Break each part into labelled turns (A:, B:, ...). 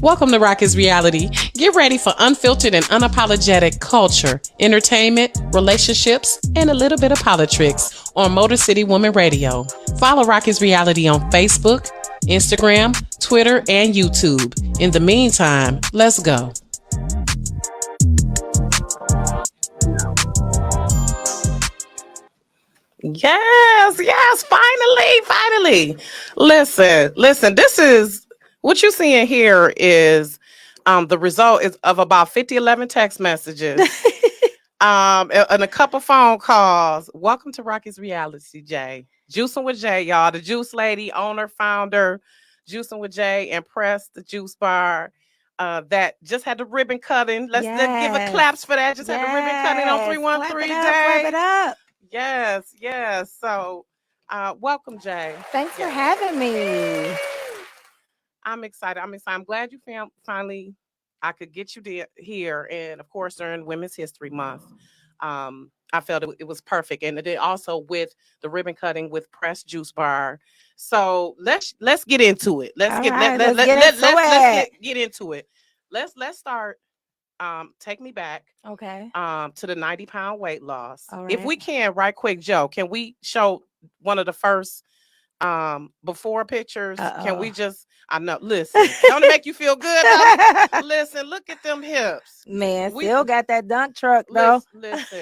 A: Welcome to Rocki's Reality. Get ready for unfiltered and unapologetic culture, entertainment, relationships, and a little bit of politics on Motor City Woman Radio. Follow Rocki's Reality on Facebook, Instagram, Twitter, and YouTube. In the meantime, let's go. Yes, finally. Listen, this is what you're seeing here is the result is of about 11 text messages. And a couple phone calls. Welcome to Rocki's Reality, Jay. Juicing with Jay, y'all. The juice lady, owner, founder, Juicing with Jay, and Press, the juice bar. That just had the ribbon cutting. Let's give a claps for that. Just had the ribbon cutting on 313, Jay.
B: Clap it up.
A: Yes. So, welcome, Jay.
B: Thanks for having me.
A: I'm excited. I'm glad you finally. I could get you here, and of course, during Women's History Month, I felt it was perfect, and it also with the ribbon cutting with Press Juice Bar. So let's get into it. Let's get into it. Let's start. Take me back.
B: Okay.
A: To the 90-pound weight loss.
B: All right.
A: If we can, right quick, Joe, can we show one of the first before pictures? Can we just? I know. Listen, don't it make you feel good? Listen, look at them hips.
B: Man, still got that dunk truck though.
A: Listen,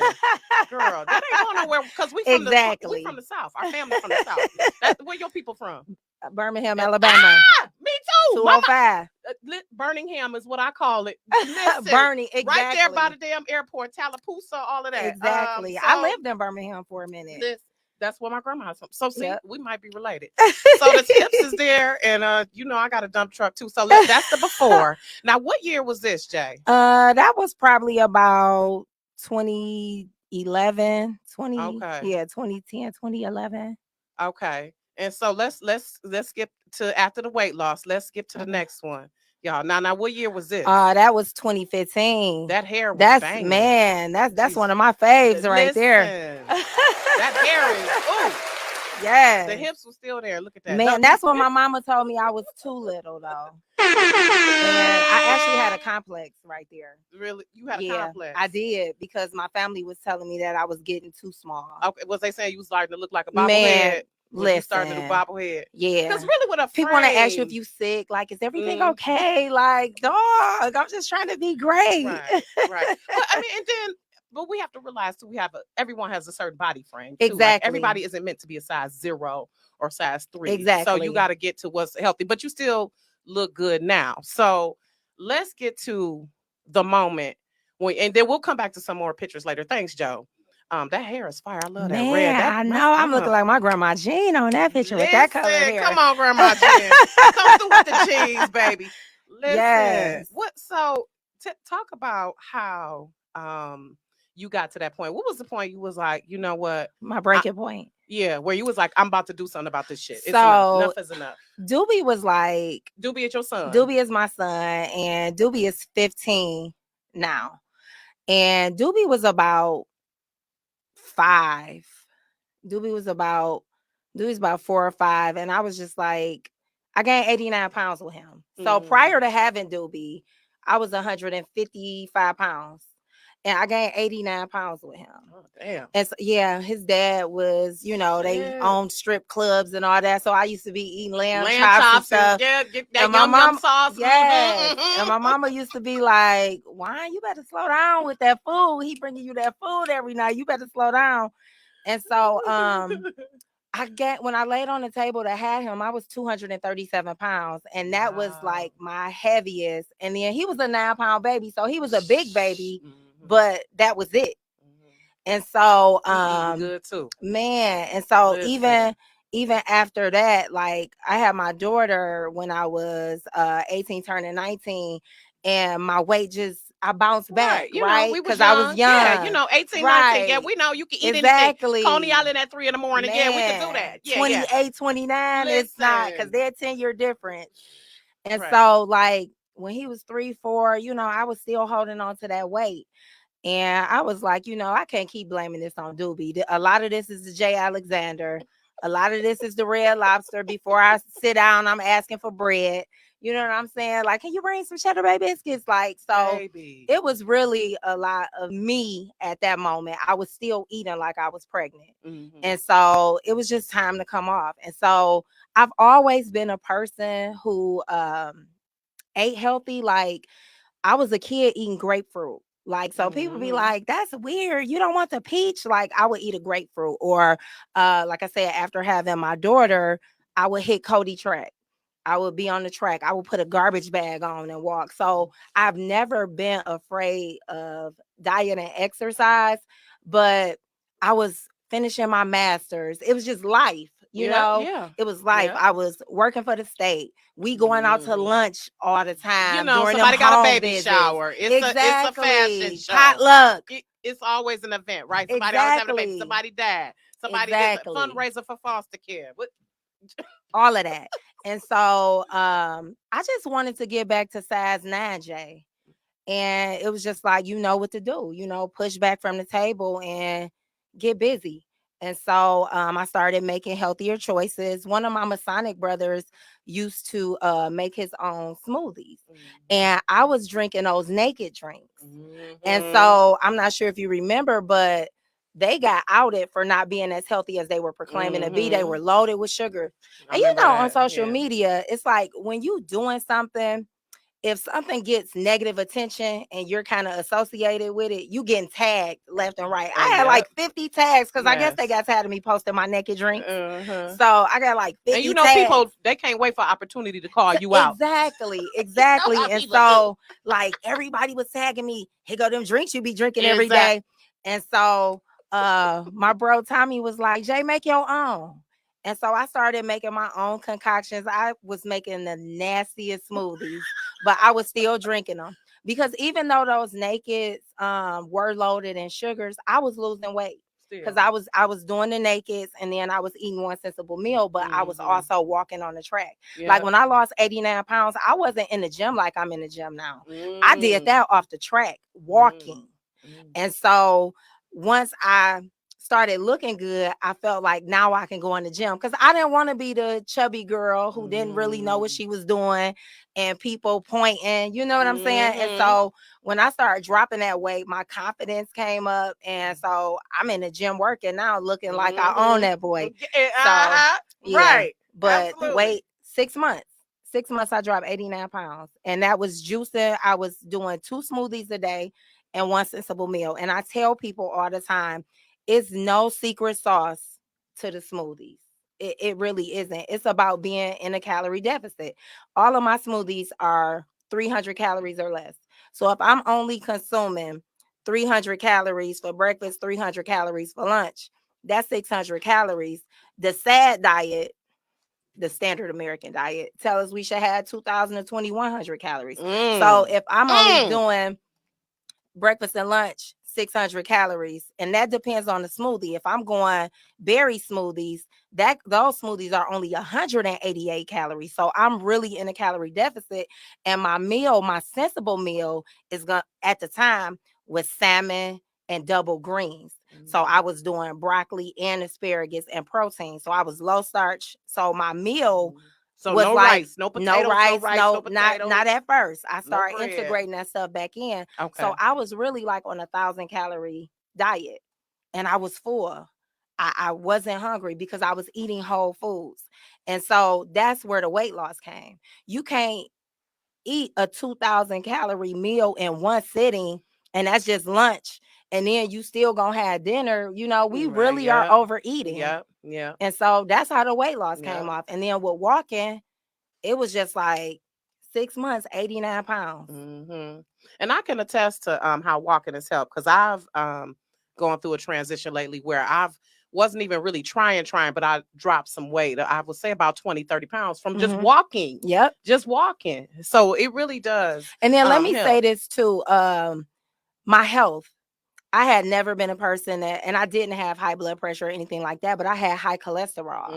A: girl, that ain't going nowhere because we from the South. Our family from the South. Where your people from?
B: Birmingham, Alabama.
A: Me too.
B: 205.
A: Birmingham is what I call it. Listen,
B: Bernie, exactly.
A: Right there by the damn airport, Tallapoosa, all of that.
B: Exactly. I lived in Birmingham for a minute.
A: That's where my grandma's from. So see, we might be related. So the tips is there, and I got a dump truck too. So that's the before. Now, what year was this, Jay?
B: That was probably about 2011, 2010, 2011.
A: Okay. And so let's skip to after the weight loss. Let's skip to the next one. Y'all. Now what year was this?
B: That was 2015.
A: That hair was banging.
B: Man, that's one of my faves right there.
A: That hair is
B: yeah.
A: The hips were still there. Look at that.
B: Man, that's what my mama told me I was too little though. And I actually had a complex right there.
A: Really? You had a complex?
B: I did because my family was telling me that I was getting too small.
A: Okay, was they saying you was starting to look like a bobblehead?
B: Listen,
A: you started to do bobblehead.
B: Yeah.
A: Because really with a
B: people want to ask you if you sick, like, is everything okay? Like, dog, I'm just trying to be great.
A: Right. But, I mean, and then but we have to realize too, everyone has a certain body frame. Too.
B: Exactly.
A: Like, everybody isn't meant to be a size 0 or size 3.
B: Exactly.
A: So you got to get to what's healthy, but you still look good now. So let's get to the moment and then we'll come back to some more pictures later. Thanks, Joe. That hair is fire. I love that red.
B: I know. I'm looking like my grandma Jean on that picture with that color hair.
A: Come on, Grandma Jean. Come through with the cheese, baby. Listen.
B: Yes.
A: So talk about how you got to that point. What was the point you was like, you know what?
B: My breaking point.
A: Yeah, where you was like, I'm about to do something about this shit. It's enough is enough.
B: Doobie was like...
A: Doobie is your son.
B: Doobie is my son, and Doobie is 15 now. And Doobie was about 5. Doobie's about 4 or 5, and I was just like, I gained 89 pounds with him. So prior to having Doobie, I was 155 pounds, and I gained 89 pounds with him.
A: Oh, damn.
B: And so, his dad was, they owned strip clubs and all that. So I used to be eating lamb chops and stuff.
A: Yeah, get that yum sauce.
B: Yeah. And my mama used to be like, "Why you better slow down with that food? He bringing you that food every night. You better slow down." And so when I laid on the table to have him, I was 237 pounds. And that was like my heaviest. And then he was a 9-pound baby. So he was a big baby, but that was it. And so
A: good too.
B: Man, and so even after that, like I had my daughter when I was 18 turning 19, and my weight I bounced back, right? Because I was young.
A: Yeah, 18, 19. Yeah, we know you can eat anything. Coney Island at 3 a.m.
B: Man,
A: yeah, we can do that. Yeah,
B: 28, 29, it's not, because they're 10-year difference. And so like when he was 3, 4, I was still holding on to that weight. And I was like, I can't keep blaming this on Doobie. A lot of this is the J. Alexander. A lot of this is the Red Lobster. Before I sit down, I'm asking for bread. You know what I'm saying? Like, can you bring some Cheddar Bay biscuits? Like, so
A: Baby.
B: it was really a lot of me at that moment. I was still eating like I was pregnant.
A: Mm-hmm.
B: And so it was just time to come off. And so I've always been a person who ate healthy. Like, I was a kid eating grapefruit. Like, so people be like, that's weird. You don't want the peach? Like, I would eat a grapefruit. Or like I said, after having my daughter, I would hit Cody track. I would be on the track. I would put a garbage bag on and walk. So I've never been afraid of diet and exercise, but I was finishing my master's. It was just life, you know.
A: Yeah.
B: It was life.
A: Yep.
B: I was working for the state. We going out to lunch all the time.
A: You know,
B: during
A: somebody
B: them
A: got a
B: home
A: baby
B: visits.
A: shower. It's a fashion
B: Exactly.
A: show.
B: Potluck.
A: It's always an event, right? Somebody always having a baby.
B: Exactly.
A: Somebody died. Somebody did a
B: Exactly.
A: fundraiser for foster care. What?
B: All of that. And so I just wanted to get back to size 9J. And it was just like, you know what to do, you know, push back from the table and get busy. And so I started making healthier choices. One of my Masonic brothers used to make his own smoothies. And I was drinking those naked drinks. And so I'm not sure if you remember, but they got outed for not being as healthy as they were proclaiming to be. They were loaded with sugar. And you know, on social media, it's like when you doing something, if something gets negative attention and you're kind of associated with it, you getting tagged left and right. I had like 50 tags because I guess they got tired of me posting my naked drinks. So I got like 50
A: and you know,
B: tags.
A: people, they can't wait for opportunity to call you out.
B: Exactly. And so like everybody was tagging me, here go them drinks you be drinking every day. And so my bro Tommy was like, Jay, make your own. And so I started making my own concoctions. I was making the nastiest smoothies, but I was still drinking them because even though those nakeds were loaded in sugars, I was losing weight because I was doing the nakeds and then I was eating one sensible meal, but I was also walking on the track. Like when I lost 89 pounds, I wasn't in the gym like I'm in the gym now. I did that off the track, walking. And so once I started looking good, I felt like now I can go in the gym because I didn't want to be the chubby girl who didn't really know what she was doing and people pointing, you know what I'm saying? And so when I started dropping that weight, my confidence came up. And so I'm in the gym working now, looking like I own that boy. So,
A: right.
B: But
A: absolutely.
B: wait, 6 months. 6 months, I dropped 89 pounds. And that was juicing. I was doing 2 smoothies a day and 1 sensible meal. And I tell people all the time, it's no secret sauce to the smoothies. It really isn't. It's about being in a calorie deficit. All of my smoothies are 300 calories or less. So if I'm only consuming 300 calories for breakfast, 300 calories for lunch, that's 600 calories. The SAD diet, the standard American diet, tell us we should have 2,000 to 2,100 calories. So if I'm only doing breakfast and lunch, 600 calories, and that depends on the smoothie. If I'm going berry smoothies, those smoothies are only 188 calories. So I'm really in a calorie deficit. And my meal, my sensible meal, is going at the time was salmon and double greens. So I was doing broccoli and asparagus and protein. So I was low starch. So my meal
A: so
B: was
A: no
B: like
A: rice, no potatoes, no potatoes.
B: not at first. I
A: No
B: started
A: bread.
B: integrating that stuff back in.
A: Okay.
B: So I was really like on 1,000 calorie diet, and I was full. I wasn't hungry because I was eating whole foods, and so that's where the weight loss came. You can't eat a 2,000 calorie meal in one sitting, and that's just lunch, and then you still gonna have dinner. You know, we really are overeating.
A: Yeah.
B: And so that's how the weight loss came off. And then with walking, it was just like 6 months, 89 pounds.
A: And I can attest to how walking has helped because I've gone through a transition lately where I've wasn't even really trying, but I dropped some weight. I would say about 20, 30 pounds from just walking.
B: Yep.
A: Just walking. So it really does.
B: And then let me
A: help.
B: say this too. My health. I had never been a person and I didn't have high blood pressure or anything like that, but I had high cholesterol.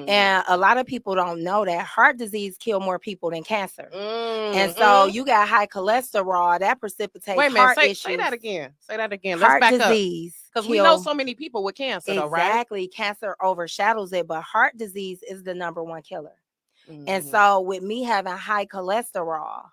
B: And a lot of people don't know that heart disease kill more people than cancer. And so you got high cholesterol, that precipitates heart issues.
A: Say that again. Say that again.
B: Heart
A: Let's back
B: disease.
A: Because we know so many people with cancer, though, right?
B: Exactly. Cancer overshadows it, but heart disease is the #1 killer. And so with me having high cholesterol,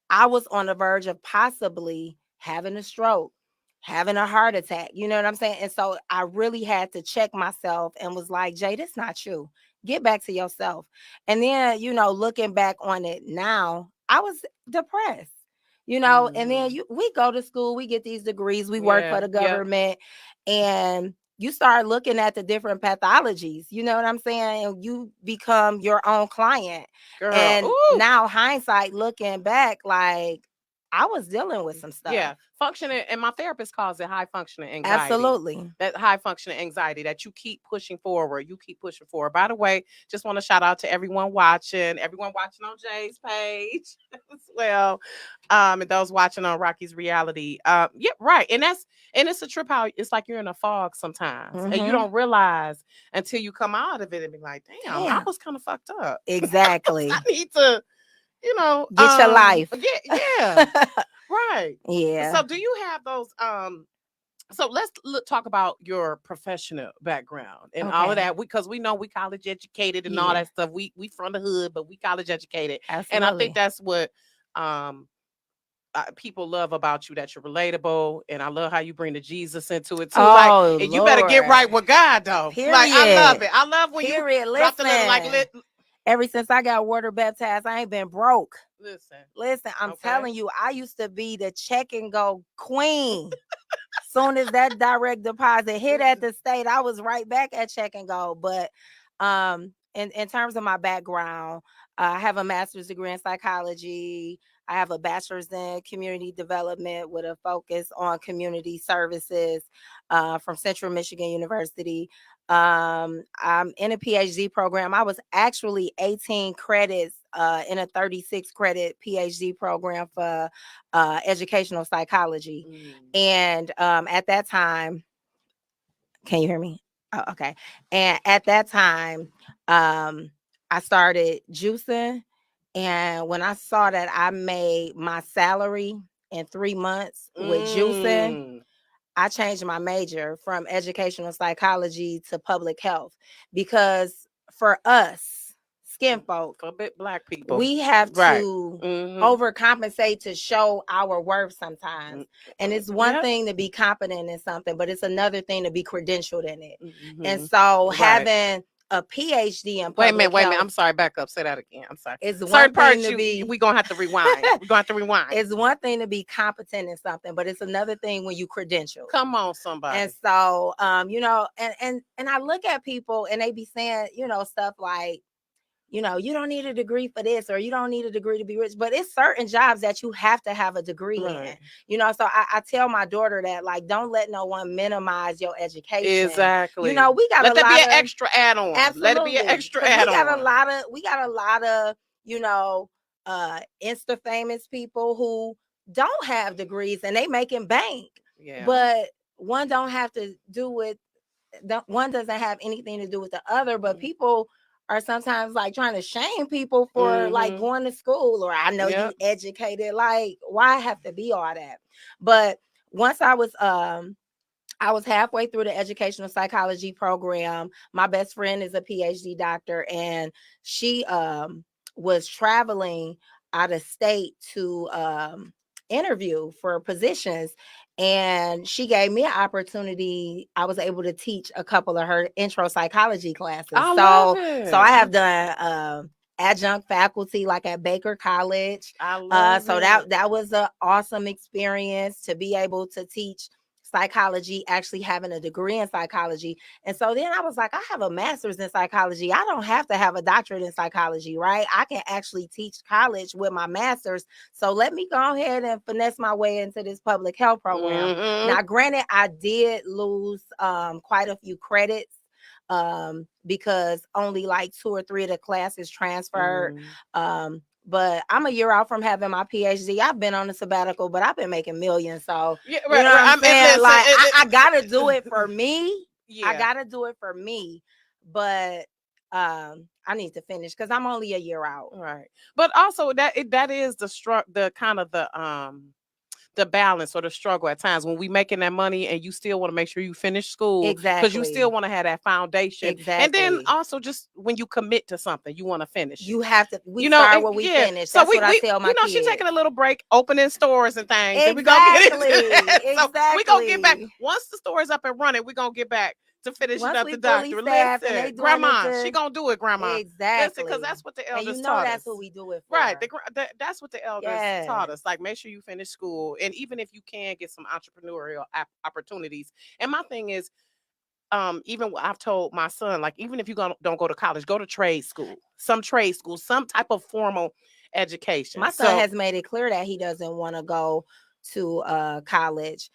B: I was on the verge of possibly having a stroke, having a heart attack. You know what I'm saying? And so I really had to check myself and was like, Jay, this not you. Get back to yourself. And then, looking back on it now, I was depressed. And then we go to school, we get these degrees, we work for the government, and you start looking at the different pathologies, you know what I'm saying? And you become your own client.
A: Girl,
B: and now hindsight looking back, like I was dealing with some stuff.
A: Yeah, functioning, and my therapist calls it high functioning anxiety.
B: Absolutely.
A: That high functioning anxiety that you keep pushing forward. You keep pushing forward. By the way, just want to shout out to everyone watching on Jay's page as well. And those watching on Rocky's reality. Yeah, right. And it's a trip how it's like you're in a fog sometimes. And you don't realize until you come out of it and be like, damn. I was kind of fucked up.
B: Exactly.
A: I need to
B: get your life.
A: Yeah. Right.
B: Yeah.
A: So do you have those so let's talk about your professional background and all of that, because we know we college educated and all that stuff. We from the hood, but we college educated.
B: Absolutely.
A: And I think that's what people love about you, that you're relatable, and I love how you bring the Jesus into it too.
B: And
A: you better get right with God though.
B: Period.
A: Like I love it. I love when you drop the
B: little ever since I got water baptized, I ain't been broke. Listen, I'm telling you, I used to be the check and go queen. Soon as that direct deposit hit at the state, I was right back at check and go. But in terms of my background, I have a master's degree in psychology. I have a bachelor's in community development with a focus on community services from Central Michigan University. I'm in a PhD program. I was actually 18 credits in a 36 credit PhD program for educational psychology. And at that time, can you hear me? Oh, okay. And at that time, I started juicing. And when I saw that I made my salary in 3 months with juicing, I changed my major from educational psychology to public health, because for us, skin folk,
A: for a bit black people,
B: we have to overcompensate to show our worth sometimes. And it's one thing to be competent in something, but it's another thing to be credentialed in it. And so having a PhD in public
A: wait a minute.
B: health,
A: I'm sorry. Back up. Say that again. I'm sorry.
B: It's one thing to be.
A: We're gonna have to rewind. We're gonna have to rewind.
B: It's one thing to be competent in something, but it's another thing when you credential.
A: Come on, somebody.
B: And so, and I look at people and they be saying, stuff like, you don't need a degree for this, or you don't need a degree to be rich, but it's certain jobs that you have to have a degree in, so I tell my daughter that, like, don't let no one minimize your education.
A: Exactly.
B: We got
A: let that be an extra add-on.
B: Absolutely.
A: Let it be an extra add-on.
B: We got a lot of, Insta famous people who don't have degrees and they making bank. Yeah. But one don't have to do with, one doesn't have anything to do with the other, but people are sometimes like trying to shame people for like going to school, or I know you educated. Like, why have to be all that? But once I was halfway through the educational psychology program. My best friend is a PhD doctor, and she was traveling out of state to interview for positions. And she gave me an opportunity. I was able to teach a couple of her intro psychology classes. So I have done adjunct faculty, like at Baker College. That was an awesome experience to be able to teach psychology, actually having a degree in psychology. And so then I was like, I have a master's in psychology. I don't have to have a doctorate in psychology, right? I can actually teach college with my master's. So let me go ahead and finesse my way into this public health program. Now, granted, I did lose quite a few credits because only like 2 or 3 of the classes transferred. But I'm a year out from having my PhD. I've been on a sabbatical, but I've been making millions. So you know what I'm saying? Like, I gotta do it for me. I gotta do it for me. But I need to finish because I'm only a year out.
A: Right. But also that is the kind of the balance or the struggle at times when we making that money and you still want to make sure you finish school because you
B: Exactly.
A: still want to have that foundation. And then
B: Exactly.
A: also just when you commit to something, you want to finish
B: You
A: it.
B: have to. We
A: You know,
B: start where we
A: yeah.
B: finish.
A: So
B: That's
A: we
B: what I tell my
A: she's
B: kids.
A: taking a little break, opening stores and things, and we're gonna get into that.
B: Exactly.
A: So we're gonna get back
B: Exactly.
A: once the store is up and running. We're gonna get back to finishing
B: Once
A: up
B: we
A: the
B: fully
A: doctor.
B: staffed and they
A: Listen,
B: doing it
A: grandma, she
B: to
A: gonna do it, grandma. Listen, because
B: exactly.
A: that's what the
B: And you
A: elders
B: know
A: taught
B: that's
A: us.
B: what we do it for.
A: Right. That's what the elders taught
B: Yes.
A: us. Like, make sure you finish school. And even if you can get some entrepreneurial opportunities. And my thing is, even I've told my son, like, even if you don't go to college, go to trade school, some type of formal education.
B: My son has made it clear that he doesn't want to go to college.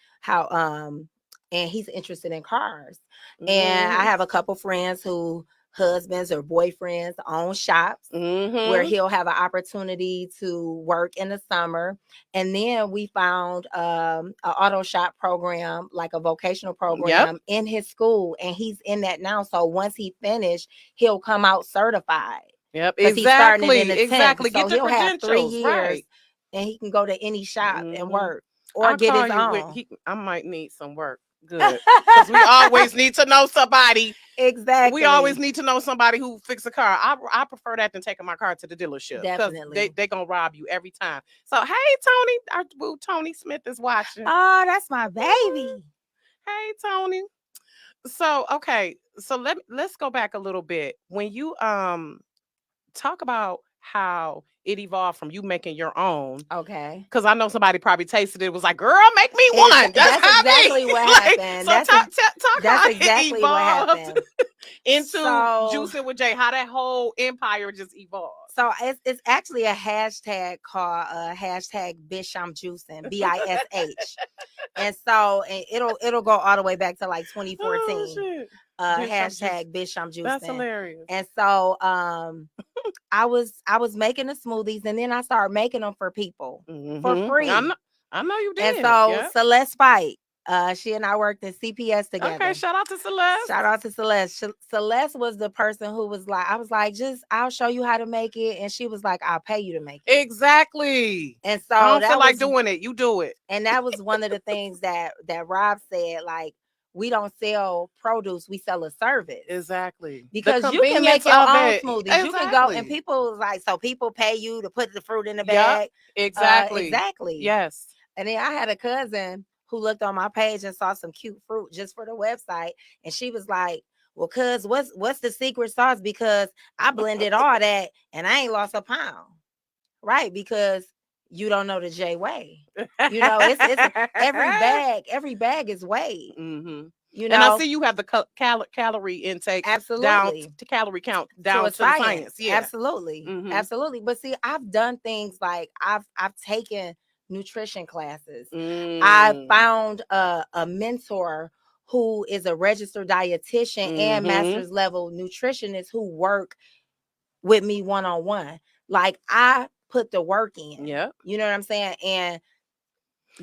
B: And he's interested in cars. And I have a couple friends who husbands or boyfriends own shops where he'll have an opportunity to work in the summer. And then we found an auto shop program, like a vocational program in his school. And he's in that now. So once he finished, he'll come out certified.
A: Yep,
B: Because he's starting it in the 10th.
A: exactly.
B: So
A: Get the
B: he'll have 3
A: credentials,
B: years
A: right?
B: and he can go to any shop and work or
A: I'll
B: get
A: call
B: his
A: you
B: own.
A: I might need some work. Good. Because we always need to know somebody.
B: Exactly.
A: We always need to know somebody who fix a car. I prefer that than taking my car to the dealership.
B: Definitely.
A: They gonna rob you every time. So hey, Tony, our boo Tony Smith is watching.
B: Oh, that's my baby.
A: Hey, Tony. So okay, so let's go back a little bit. When you talk about how it evolved from you making your own.
B: Okay.
A: Because I know somebody probably tasted it, was like, girl, make me one.
B: That's exactly what happened.
A: So talk
B: that's
A: how
B: exactly
A: it
B: what
A: evolved
B: happened.
A: into Juicing with Jay, how that whole empire just evolved.
B: So it's actually a hashtag called hashtag Bish I'm Juicing, BISH. And so it'll go all the way back to like 2014. Hashtag Bish I'm Juicing.
A: That's hilarious.
B: And so I was making the smoothies and then I started making them for people for free.
A: I know you did.
B: And so Celeste Spike, she and I worked in CPS together.
A: Okay, shout out to Celeste.
B: Shout out to Celeste. Celeste was the person who was like, I was like, I'll show you how to make it. And she was like, I'll pay you to make it.
A: Exactly.
B: And so
A: I don't feel like doing it. You do it.
B: And that was one of the things that Rob said, like, we don't sell produce, we sell a service.
A: Exactly.
B: Because you can make your own smoothies.
A: Exactly.
B: You can go and people like, so people pay you to put the fruit in the bag.
A: Exactly.
B: Exactly.
A: Yes.
B: And then I had a cousin who looked on my page and saw some cute fruit just for the website. And she was like, well, cuz what's the secret sauce? Because I blended all that and I ain't lost a pound. Right. Because you don't know the J way. You know, it's every bag is weighed. You know,
A: and I see you have the calorie intake down to calorie count down to science. Yeah,
B: absolutely, absolutely. But see, I've done things like I've taken nutrition classes. I found a mentor who is a registered dietitian and master's level nutritionist who work with me one-on-one. Like I put the work in. Yeah. You know what I'm saying? And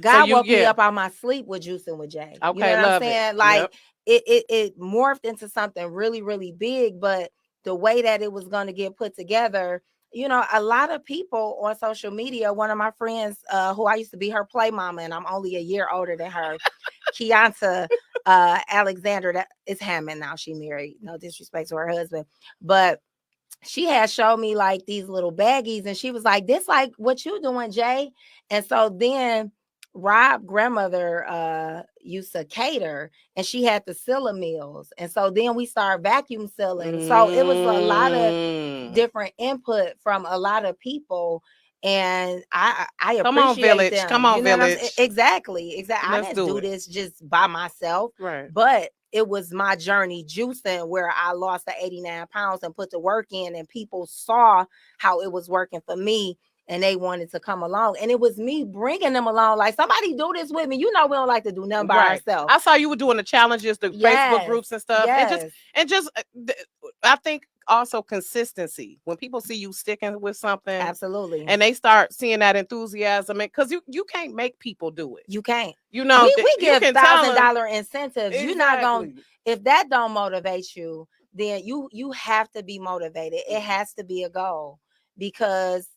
B: God woke me up out my sleep with Juicing with Jay.
A: Okay,
B: you know what I'm saying? Like it morphed into something really, really big, but the way that it was going to get put together, you know, a lot of people on social media, one of my friends who I used to be her play mama, and I'm only a year older than her, Kianta Alexander, that is Hammond now. She married, no disrespect to her husband, but she had showed me like these little baggies and she was like, this like what you doing, Jay? And so then Rob's grandmother used to cater and she had the Scylla meals. And so then we started vacuum sealing. So it was a lot of different input from a lot of people. And I appreciate
A: Come on, village.
B: them.
A: Come on, village.
B: Exactly. I didn't do this just by myself.
A: Right.
B: But it was my journey juicing where I lost the 89 pounds and put the work in and people saw how it was working for me and they wanted to come along. And it was me bringing them along. Like, somebody do this with me. You know, we don't like to do nothing by ourselves.
A: I saw you were doing the challenges, the Facebook groups and stuff.
B: Yes.
A: And just I think also consistency. When people see you sticking with something.
B: Absolutely.
A: And they start seeing that enthusiasm. Because you can't make people do it.
B: You can't.
A: You know,
B: we give $1,000 incentives.
A: Exactly.
B: You're not going, if that don't motivate you, then you have to be motivated. It has to be a goal because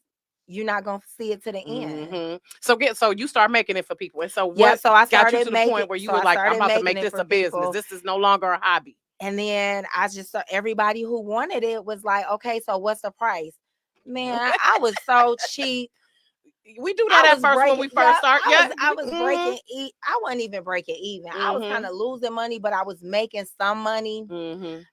B: you're not gonna see it to the end.
A: So you start making it for people. And so
B: Yeah,
A: what
B: so I
A: got you
B: started
A: to the
B: making.
A: point where you
B: So
A: were
B: I
A: like, I'm
B: started
A: about to
B: making
A: make
B: it
A: this
B: for
A: a business.
B: people.
A: This is no longer a hobby.
B: And then I just saw everybody who wanted it was like, okay, so what's the price? Man, I was so cheap.
A: We do that at first when we first start. Yeah,
B: I was breaking. I wasn't even breaking even. I was kind of losing money, but I was making some money.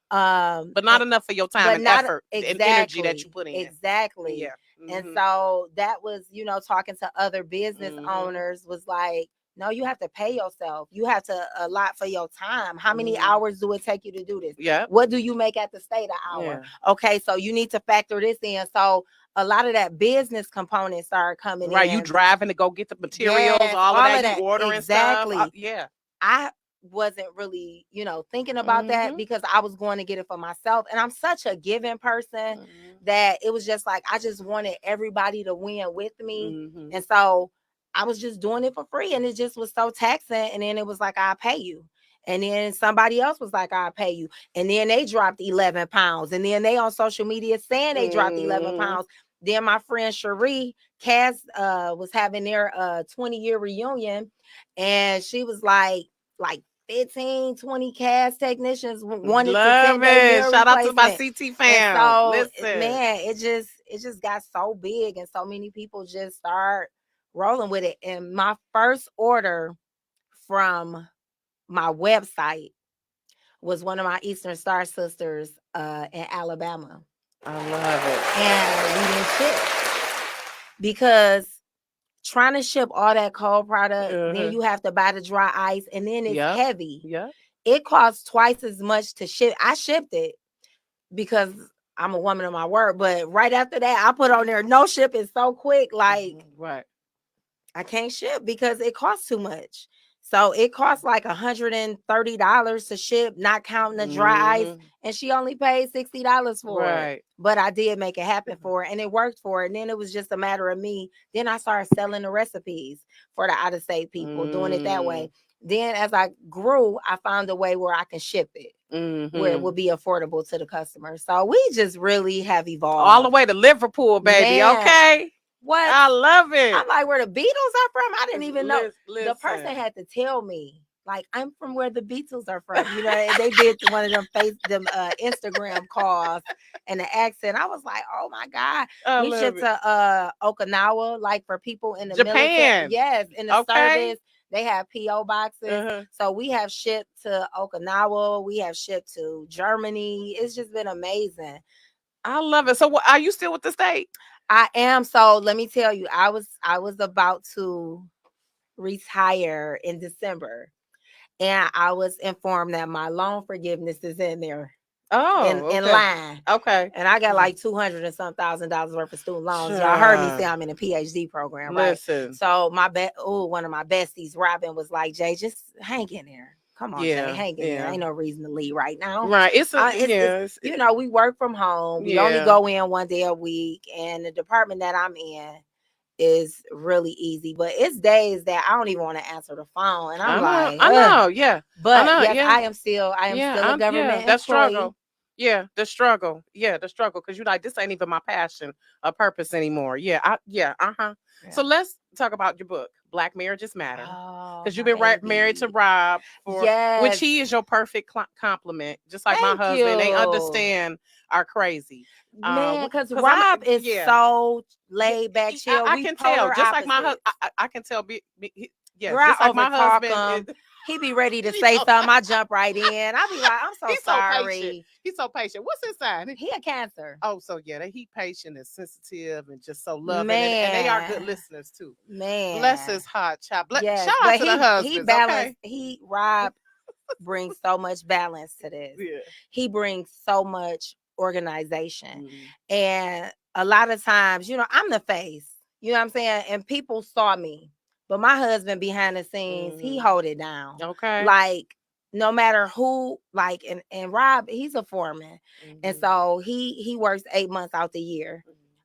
A: But not enough for your time and effort and energy that you put in.
B: Exactly.
A: Yeah.
B: And so that was, talking to other business owners was like, no, you have to pay yourself. You have to allot for your time. How many hours do it take you to do this?
A: Yeah.
B: What do you make at the state an hour? Yeah. Okay, so you need to factor this in. So a lot of that business component started coming in.
A: Right, you driving to go get the materials, all of that. You ordering
B: exactly.
A: stuff. Yeah.
B: I wasn't really, thinking about that because I was going to get it for myself. And I'm such a giving person that it was just like, I just wanted everybody to win with me. And so I was just doing it for free. And it just was so taxing. And then it was like, I'll pay you. And then somebody else was like, I'll pay you. And then they dropped 11 pounds. And then they on social media saying they dropped 11 pounds. Then my friend Cherie Cass was having their 20-year reunion. And she was like 15, 20 cast technicians wanted to send their
A: shout out to my CT fam.
B: So,
A: listen,
B: man, it just got so big, and so many people just start rolling with it. And my first order from my website was one of my Eastern Star sisters in Alabama.
A: I love it.
B: And we didn't ship because trying to ship all that cold product, then you have to buy the dry ice, and then it's heavy.
A: Yeah.
B: It costs twice as much to ship. I shipped it because I'm a woman of my word, but right after that, I put on there, no shipping so quick. Like,
A: right.
B: I can't ship because it costs too much. So it costs like $130 to ship, not counting the dry ice. And she only paid $60 for it. But I did make it happen for her, and it worked for her. And then it was just a matter of me. Then I started selling the recipes for the out-of-state people, doing it that way. Then as I grew, I found a way where I can ship it, where it would be affordable to the customer. So we just really have evolved.
A: All the way to Liverpool, baby. Man. Okay.
B: What?
A: I love it.
B: I'm like, where the Beatles are from? I didn't even know. The person had to tell me, like, I'm from where the Beatles are from. They did one of them Instagram calls and the accent. I was like, oh my God. We shipped to Okinawa, like for people in the military. Yes, in the service. They have PO boxes. So we have shipped to Okinawa. We have shipped to Germany. It's just been amazing.
A: I love it. So are you still with the state?
B: I am. So let me tell you, I was about to retire in December, and I was informed that my loan forgiveness is in there. In line.
A: Okay.
B: And I got like $200 and some $1,000 worth of student loans. Y'all heard me say I'm in a PhD program, right?
A: Listen.
B: So one of my besties, Robin, was like, Jay, just hang in there. Come on, Jay, hang in there. Ain't no reason to leave right now.
A: Right. It's
B: we work from home. We only go in one day a week, and the department that I'm in is really easy. But it's days that I don't even want to answer the phone, and I
A: know, yeah.
B: But I am still a government employee.
A: Struggle. Yeah, the struggle. Yeah, the struggle. Because you're like, this ain't even my passion or purpose anymore. Yeah. So let's talk about your book, Black Marriages Matter. Because you've been married to Rob, which he is your perfect complement. Just like my husband. They understand our crazy.
B: Man, because Rob is so laid back, chill.
A: I can tell. Just like my husband, I can tell.
B: Just like my husband. He be ready to say something. I jump right in. I be like, I'm so sorry.
A: He's so patient. What's his sign?
B: He a Cancer.
A: Oh, so yeah, he patient and sensitive and just so loving. And they are good listeners too.
B: Man,
A: bless his heart, child. Shout out to the husbands.
B: He balanced. Rob brings so much balance to this. Yeah. He brings so much organization, and a lot of times, I'm the face. You know what I'm saying? And people saw me. But my husband behind the scenes, he hold it down.
A: Okay.
B: Like no matter who, like, and Rob, he's a foreman. And so he works 8 months out the year.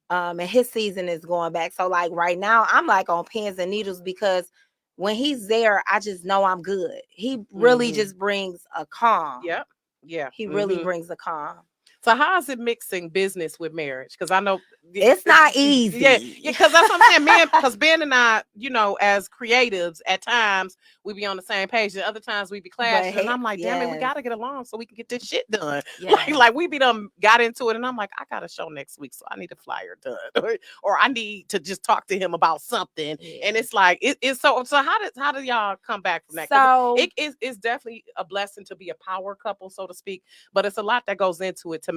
B: And his season is going back. So like right now, I'm like on pins and needles because when he's there, I just know I'm good. He really just brings a calm.
A: Yep. Yeah.
B: He really brings a calm.
A: So how is it mixing business with marriage? Because I know
B: It's not easy.
A: Yeah, because that's what I'm saying. Man, because Ben and I, as creatives, at times we be on the same page, and other times we be clashing. And I'm like, damn it, we
B: yes,
A: gotta get along so we can get this shit done.
B: yes.
A: Like we be done got into it, and I'm like, I got a show next week, so I need a flyer done, or I need to just talk to him about something.
B: Yeah.
A: And it's like it's so. So how do y'all come back from that?
B: So
A: It's definitely a blessing to be a power couple, so to speak, but it's a lot that goes into it to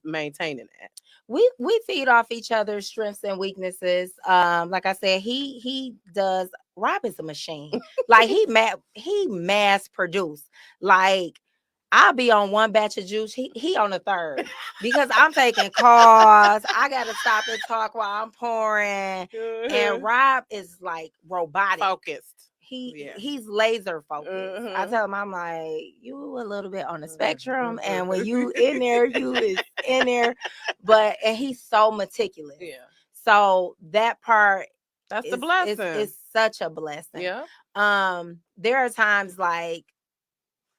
A: maintaining that.
B: we feed off each other's strengths and weaknesses. Like I said, he does. Rob is a machine. Like he mass produce. Like I'll be on one batch of juice. He on the third because I'm taking calls. I gotta stop and talk while I'm pouring. And Rob is like robotic,
A: focused.
B: He's laser focused. I tell him, I'm like, you a little bit on the spectrum, and when you in there, you is in there. And he's so meticulous.
A: Yeah.
B: So that part,
A: that's the blessing.
B: It's such a blessing.
A: Yeah.
B: There are times like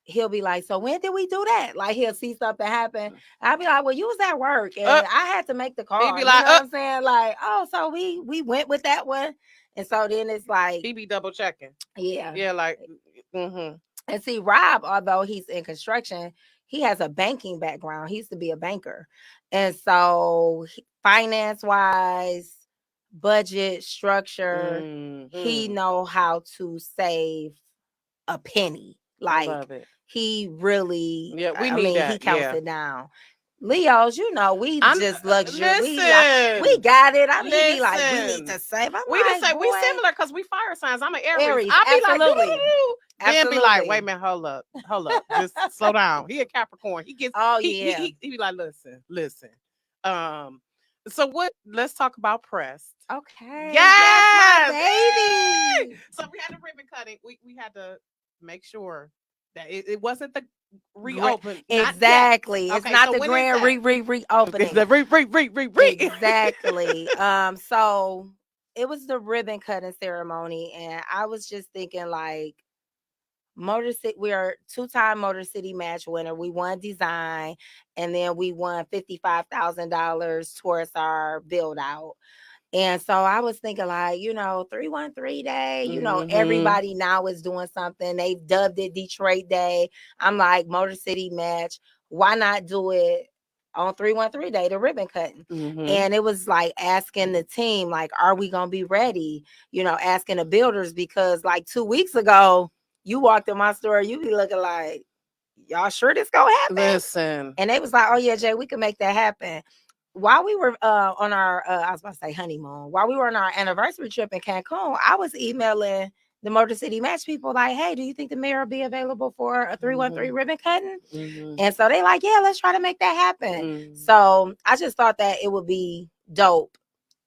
B: he'll be like, so when did we do that? Like he'll see something happen. I'll be like, well, you was at work and I had to make the call.
A: He be like,
B: you know what I'm saying? Like, oh, so we went with that one. And so then it's like
A: he be double checking.
B: Yeah.
A: Yeah, like
B: And see, Rob, although he's in construction, he has a banking background. He used to be a banker. And so finance wise, budget structure, he know how to save a penny. Like
A: love it.
B: He really,
A: we need that.
B: He counts it down. Leos, we just luxury.
A: Listen,
B: we got it. He be like, we need to save.
A: We similar because we fire signs. I'm an Aries.
B: I
A: be
B: absolutely.
A: Like, Dan be like, wait a minute, hold up, just slow down. He a Capricorn. He gets. He be like, listen. So let's talk about Pressed.
B: Okay.
A: Yes,
B: baby.
A: So we had the ribbon cutting. We had to make sure that it wasn't the reopen.
B: Exactly. It's not the grand reopening.
A: It's the re.
B: Exactly. So it was the ribbon cutting ceremony, and I was just thinking like, Motor City, we are 2-time Motor City match winner. We won design, and then we won $55,000 towards our build out. And so I was thinking like, 313 Day, everybody now is doing something. They've dubbed it Detroit Day. I'm like, Motor City match. Why not do it on 313 Day, the ribbon cutting? And it was like asking the team, like, are we going to be ready? Asking the builders, because like 2 weeks ago, you walked in my store, you be looking like, y'all sure this gonna happen?
A: Listen.
B: And they was like, oh yeah, Jay, we can make that happen. While we were on our, I was about to say honeymoon, while we were on our anniversary trip in Cancun, I was emailing the Motor City match people like, hey, do you think the mayor will be available for a 313 ribbon cutting? And so they like, yeah, let's try to make that happen. So I just thought that it would be dope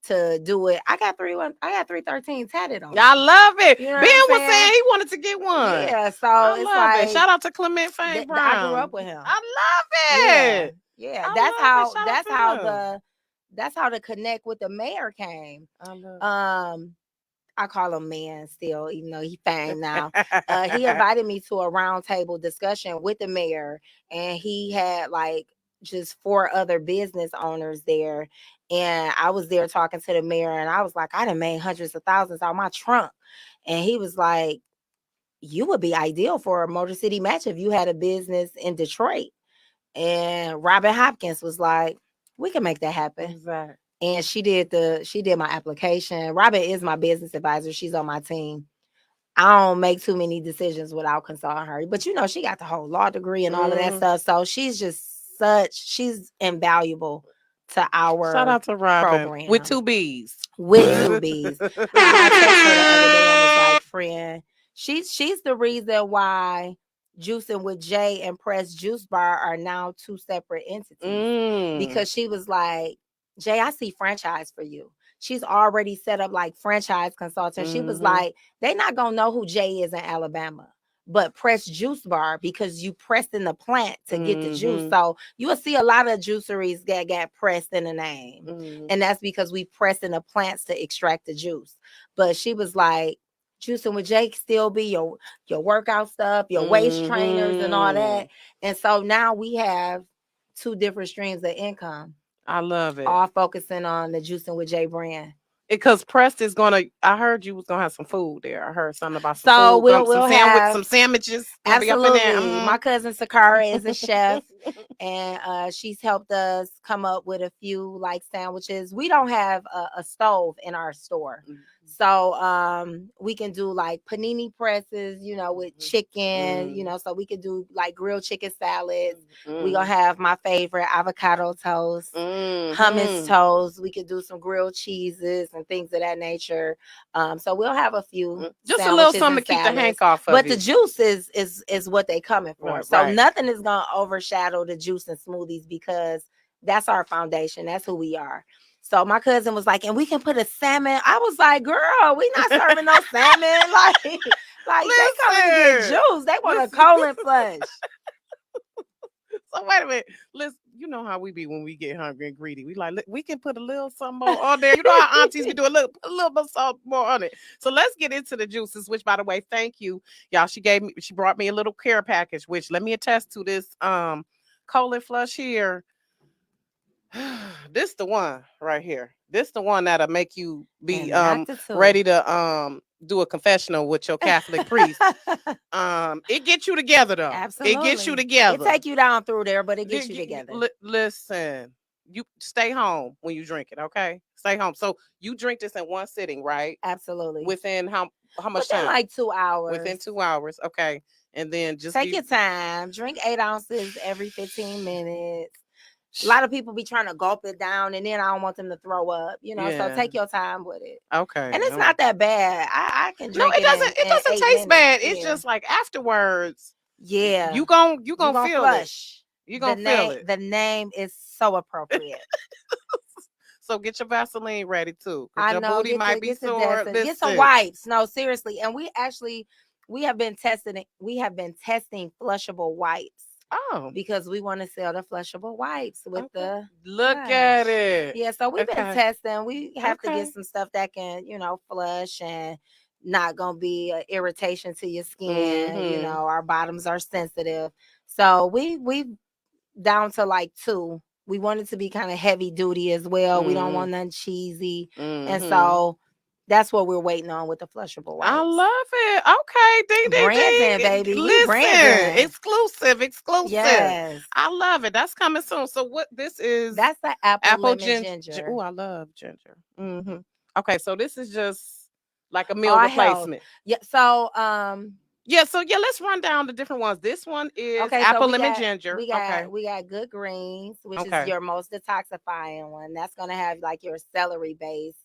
B: to do it. I got 313 tatted on.
A: I love it. Ben was saying he wanted to get one.
B: Yeah, so it's like,
A: shout out to Clement Fame Brown.
B: I grew up with him.
A: I love it.
B: Yeah. That's how the connect with the mayor came. I call him man still, even though he's fame now. He invited me to a roundtable discussion with the mayor, and he had like just 4 other business owners there. And I was there talking to the mayor, and I was like, I done made hundreds of thousands out my trunk. And he was like, you would be ideal for a Motor City match if you had a business in Detroit. And Robin Hopkins was like, we can make that happen.
A: Exactly.
B: And she did my application. Robin is my business advisor. She's on my team. I don't make too many decisions without consulting her. But she got the whole law degree and all of that stuff. So she's invaluable to our
A: shout out to Robin
B: program.
A: with 2 B's.
B: With 2 B's. I texted her the other day and was like, friend, she's the reason why Juicing with Jay and Press Juice Bar are now 2 separate entities. Because she was like, Jay, I see franchise for you. She's already set up like franchise consultant. She was like, they not gonna know who Jay is in Alabama, but Press Juice Bar, because you pressed in the plant to get the juice. So you will see a lot of juiceries that got pressed in the name. And that's because we press in the plants to extract the juice. But she was like, Juicing with Jake still be your workout stuff, your waist trainers and all that. And so now we have 2 different streams of income,
A: I love it.
B: all focusing on the Juicing with Jay brand.
A: Because Prest is gonna. I heard you was gonna have some food there. I heard something about some
B: So
A: food.
B: we'll have
A: some sandwiches. Gonna be up in
B: absolutely.
A: there.
B: My cousin Sakara is a chef, and she's helped us come up with a few like sandwiches. We don't have a stove in our store, so we can do like panini presses, you know, with chicken, you know, so we can do like grilled chicken salads. We gonna have my favorite avocado toast, hummus toast. We could do some grilled cheeses and things of that nature. So we'll have a few
A: just a little something to keep the hank off of.
B: But the juice is what they coming for.
A: Right,
B: so nothing is gonna overshadow the juice and smoothies because that's our foundation. That's who we are. So my cousin was like, and we can put a salmon. I was like, girl, we not serving no salmon. Like they coming to get juice. They want a colon flush.
A: So wait a minute. Let's. You know how we be when we get hungry and greedy. We like, we can put a little something more on there. You know how aunties we do a little bit of salt more on it. So let's get into the juices. Which, by the way, thank you, y'all. She brought me a little care package. Which let me attest to this colon flush here. This the one right here. This the one that'll make you be ready to do a confessional with your Catholic priest. It gets you together though.
B: Absolutely.
A: It gets you together.
B: It take you down through there, but it gets you together.
A: Listen, you stay home when you drink it, okay? Stay home. So you drink this in one sitting, right?
B: Absolutely.
A: Within how much time?
B: Like 2 hours.
A: Within 2 hours, okay. And then just
B: take your time. Drink 8 ounces every 15 minutes. A lot of people be trying to gulp it down, and then I don't want them to throw up, you know. So take your time with it.
A: Okay.
B: And it's not that bad. I can drink it.
A: No, it doesn't taste
B: minutes.
A: bad. It's just like afterwards.
B: Yeah.
A: You gon' feel
B: flush.
A: It. You gonna feel it.
B: The name is so appropriate.
A: So get your Vaseline ready too.
B: I
A: your
B: know.
A: Booty might be sore.
B: Get some wipes. No, seriously. And we have been testing flushable wipes.
A: Oh,
B: because we want to sell the flushable wipes with the
A: look at it.
B: Yeah, so we've been testing. We have to get some stuff that can, you know, flush and not gonna be an irritation to your skin. You know, our bottoms are sensitive, so we down to like 2. We want it to be kind of heavy duty as well. We don't want nothing cheesy, and so that's what we're waiting on with the flushable wipes.
A: I love it. Okay, ding,
B: branding, baby.
A: Listen, exclusive.
B: Yes,
A: I love it. That's coming soon. So what this is?
B: That's the apple ginger.
A: Oh, I love ginger. Okay, so this is just like a meal replacement.
B: Yeah. So
A: let's run down the different ones. This one is apple lemon ginger.
B: We got Good Greens, which is your most detoxifying one. That's gonna have like your celery base.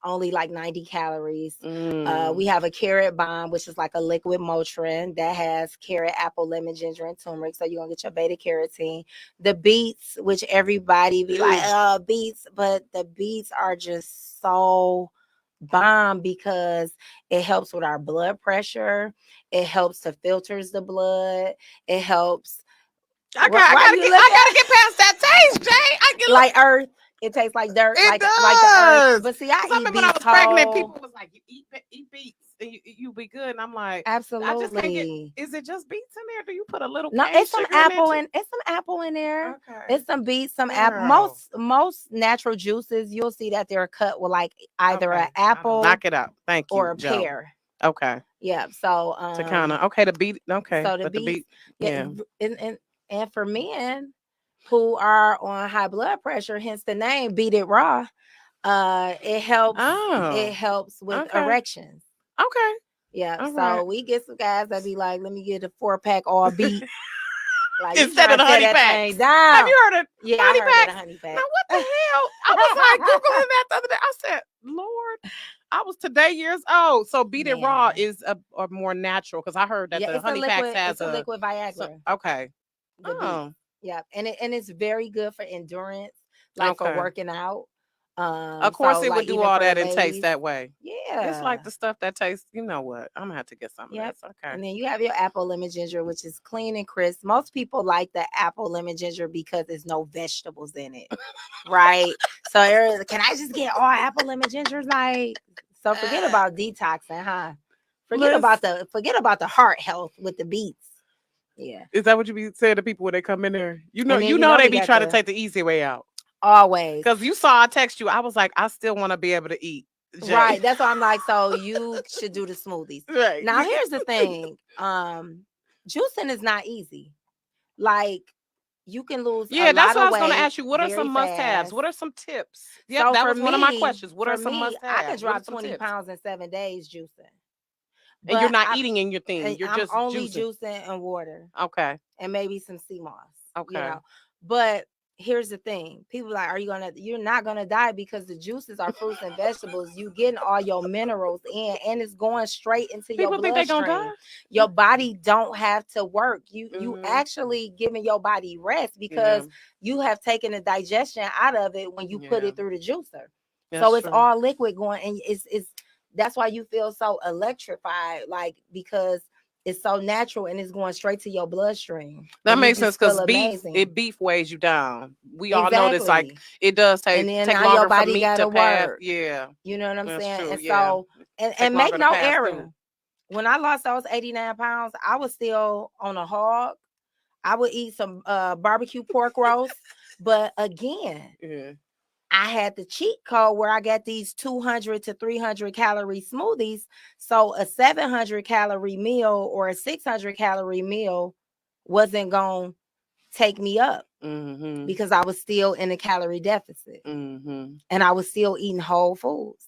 B: Only like 90 calories. We have a carrot bomb, which is like a liquid Motrin that has carrot, apple, lemon, ginger, and turmeric. So you're gonna get your beta carotene. The beets, which everybody be like, beets, but the beets are just so bomb because it helps with our blood pressure. It helps to filters the blood. It helps.
A: I gotta get past that taste, Jay.
B: Like earth. It tastes like dirt.
A: It does.
B: Like the earth. But see, I eat
A: when I was pregnant, people was like, you eat beets and you be good. And I'm like,
B: absolutely.
A: I just can't get, is it just beets in there? Do you put a little?
B: No, it's some apple in there. Okay. It's some beets, some apple. Most natural juices, you'll see that they're cut with like either an apple,
A: knock it out. Thank you,
B: or a
A: Joe.
B: pear.
A: Okay.
B: Yeah. So
A: to kind of the beet. Okay.
B: So the beet. Yeah. And for men who are on high blood pressure, hence the name Beat It Raw, it helps. It helps with erections.
A: Okay.
B: Yeah. All so we get some guys that be like, let me get a 4-pack all beat.
A: Like, instead of the honey pack. Have you heard of honey pack? Now what the hell? I was like Googling that the other day. I said, Lord, I was today years old. So Beat It Raw is a more natural, because I heard that the honey pack has
B: a liquid Viagra.
A: So, okay.
B: Yeah, and it's very good for endurance, like for working out.
A: Of course, it would do all that and taste that way.
B: Yeah,
A: it's like the stuff that tastes. You know what? I'm gonna have to get some of this. Okay.
B: And then you have your apple lemon ginger, which is clean and crisp. Most people like the apple lemon ginger because there's no vegetables in it, right? So can I just get all apple lemon gingers? Like, so forget about detoxing, huh? Forget about the heart health with the beets. Yeah.
A: Is that what you be saying to people when they come in there?
B: And then
A: They
B: we
A: be
B: got
A: trying to
B: the
A: take the easy way out.
B: always.
A: Because you saw I text you. I was like, I still want to be able to eat. Jay.
B: Right. That's why I'm like, so you should do the smoothies.
A: Right.
B: Now here's the thing. Juicing is not easy. Like you can lose a
A: Yeah, that's
B: lot
A: what I
B: of
A: was going to
B: weight
A: ask you. What are
B: very
A: some must-haves?
B: fast.
A: What are some tips? Yep,
B: So
A: that was one of my questions. What are
B: for
A: some
B: me, I could
A: must-haves? What are
B: drop
A: some
B: 20
A: tips?
B: pounds in 7 days juicing.
A: And you're
B: But
A: not eating in your thing. You're
B: I'm
A: just
B: only
A: juicing.
B: juicing and water
A: Okay.
B: and maybe some sea moss,
A: Okay.
B: But here's the thing. People like, you're not gonna die because the juices are fruits and vegetables. You getting all your minerals in and it's going straight into your
A: People think they gonna
B: bloodstream.
A: die?
B: Your body don't have to work. You
A: Mhm.
B: actually giving your body rest because
A: Yeah.
B: you have taken the digestion out of it when you put
A: Yeah.
B: it through the juicer.
A: That's
B: So it's
A: true.
B: all liquid going, and it's that's why you feel so electrified, like because it's so natural and it's going straight to your bloodstream.
A: That
B: And you
A: makes sense
B: just feel
A: because
B: amazing.
A: beef weighs you down. We all know this. Like
B: Exactly.
A: it does
B: And then
A: take
B: now your
A: longer for
B: body
A: meat
B: gotta
A: to pass.
B: work.
A: Yeah,
B: You know what I'm
A: that's
B: saying?
A: true.
B: And
A: Yeah,
B: so
A: take
B: and make
A: longer to
B: no
A: pass
B: error.
A: through.
B: When I lost those 89 pounds, I was still on a hog. I would eat some barbecue pork roast. But again,
A: Yeah.
B: I had the cheat code where I got these 200 to 300 calorie smoothies. So a 700 calorie meal or a 600 calorie meal wasn't going to take me up
A: Mm-hmm.
B: because I was still in a calorie deficit
A: Mm-hmm.
B: and I was still eating whole foods.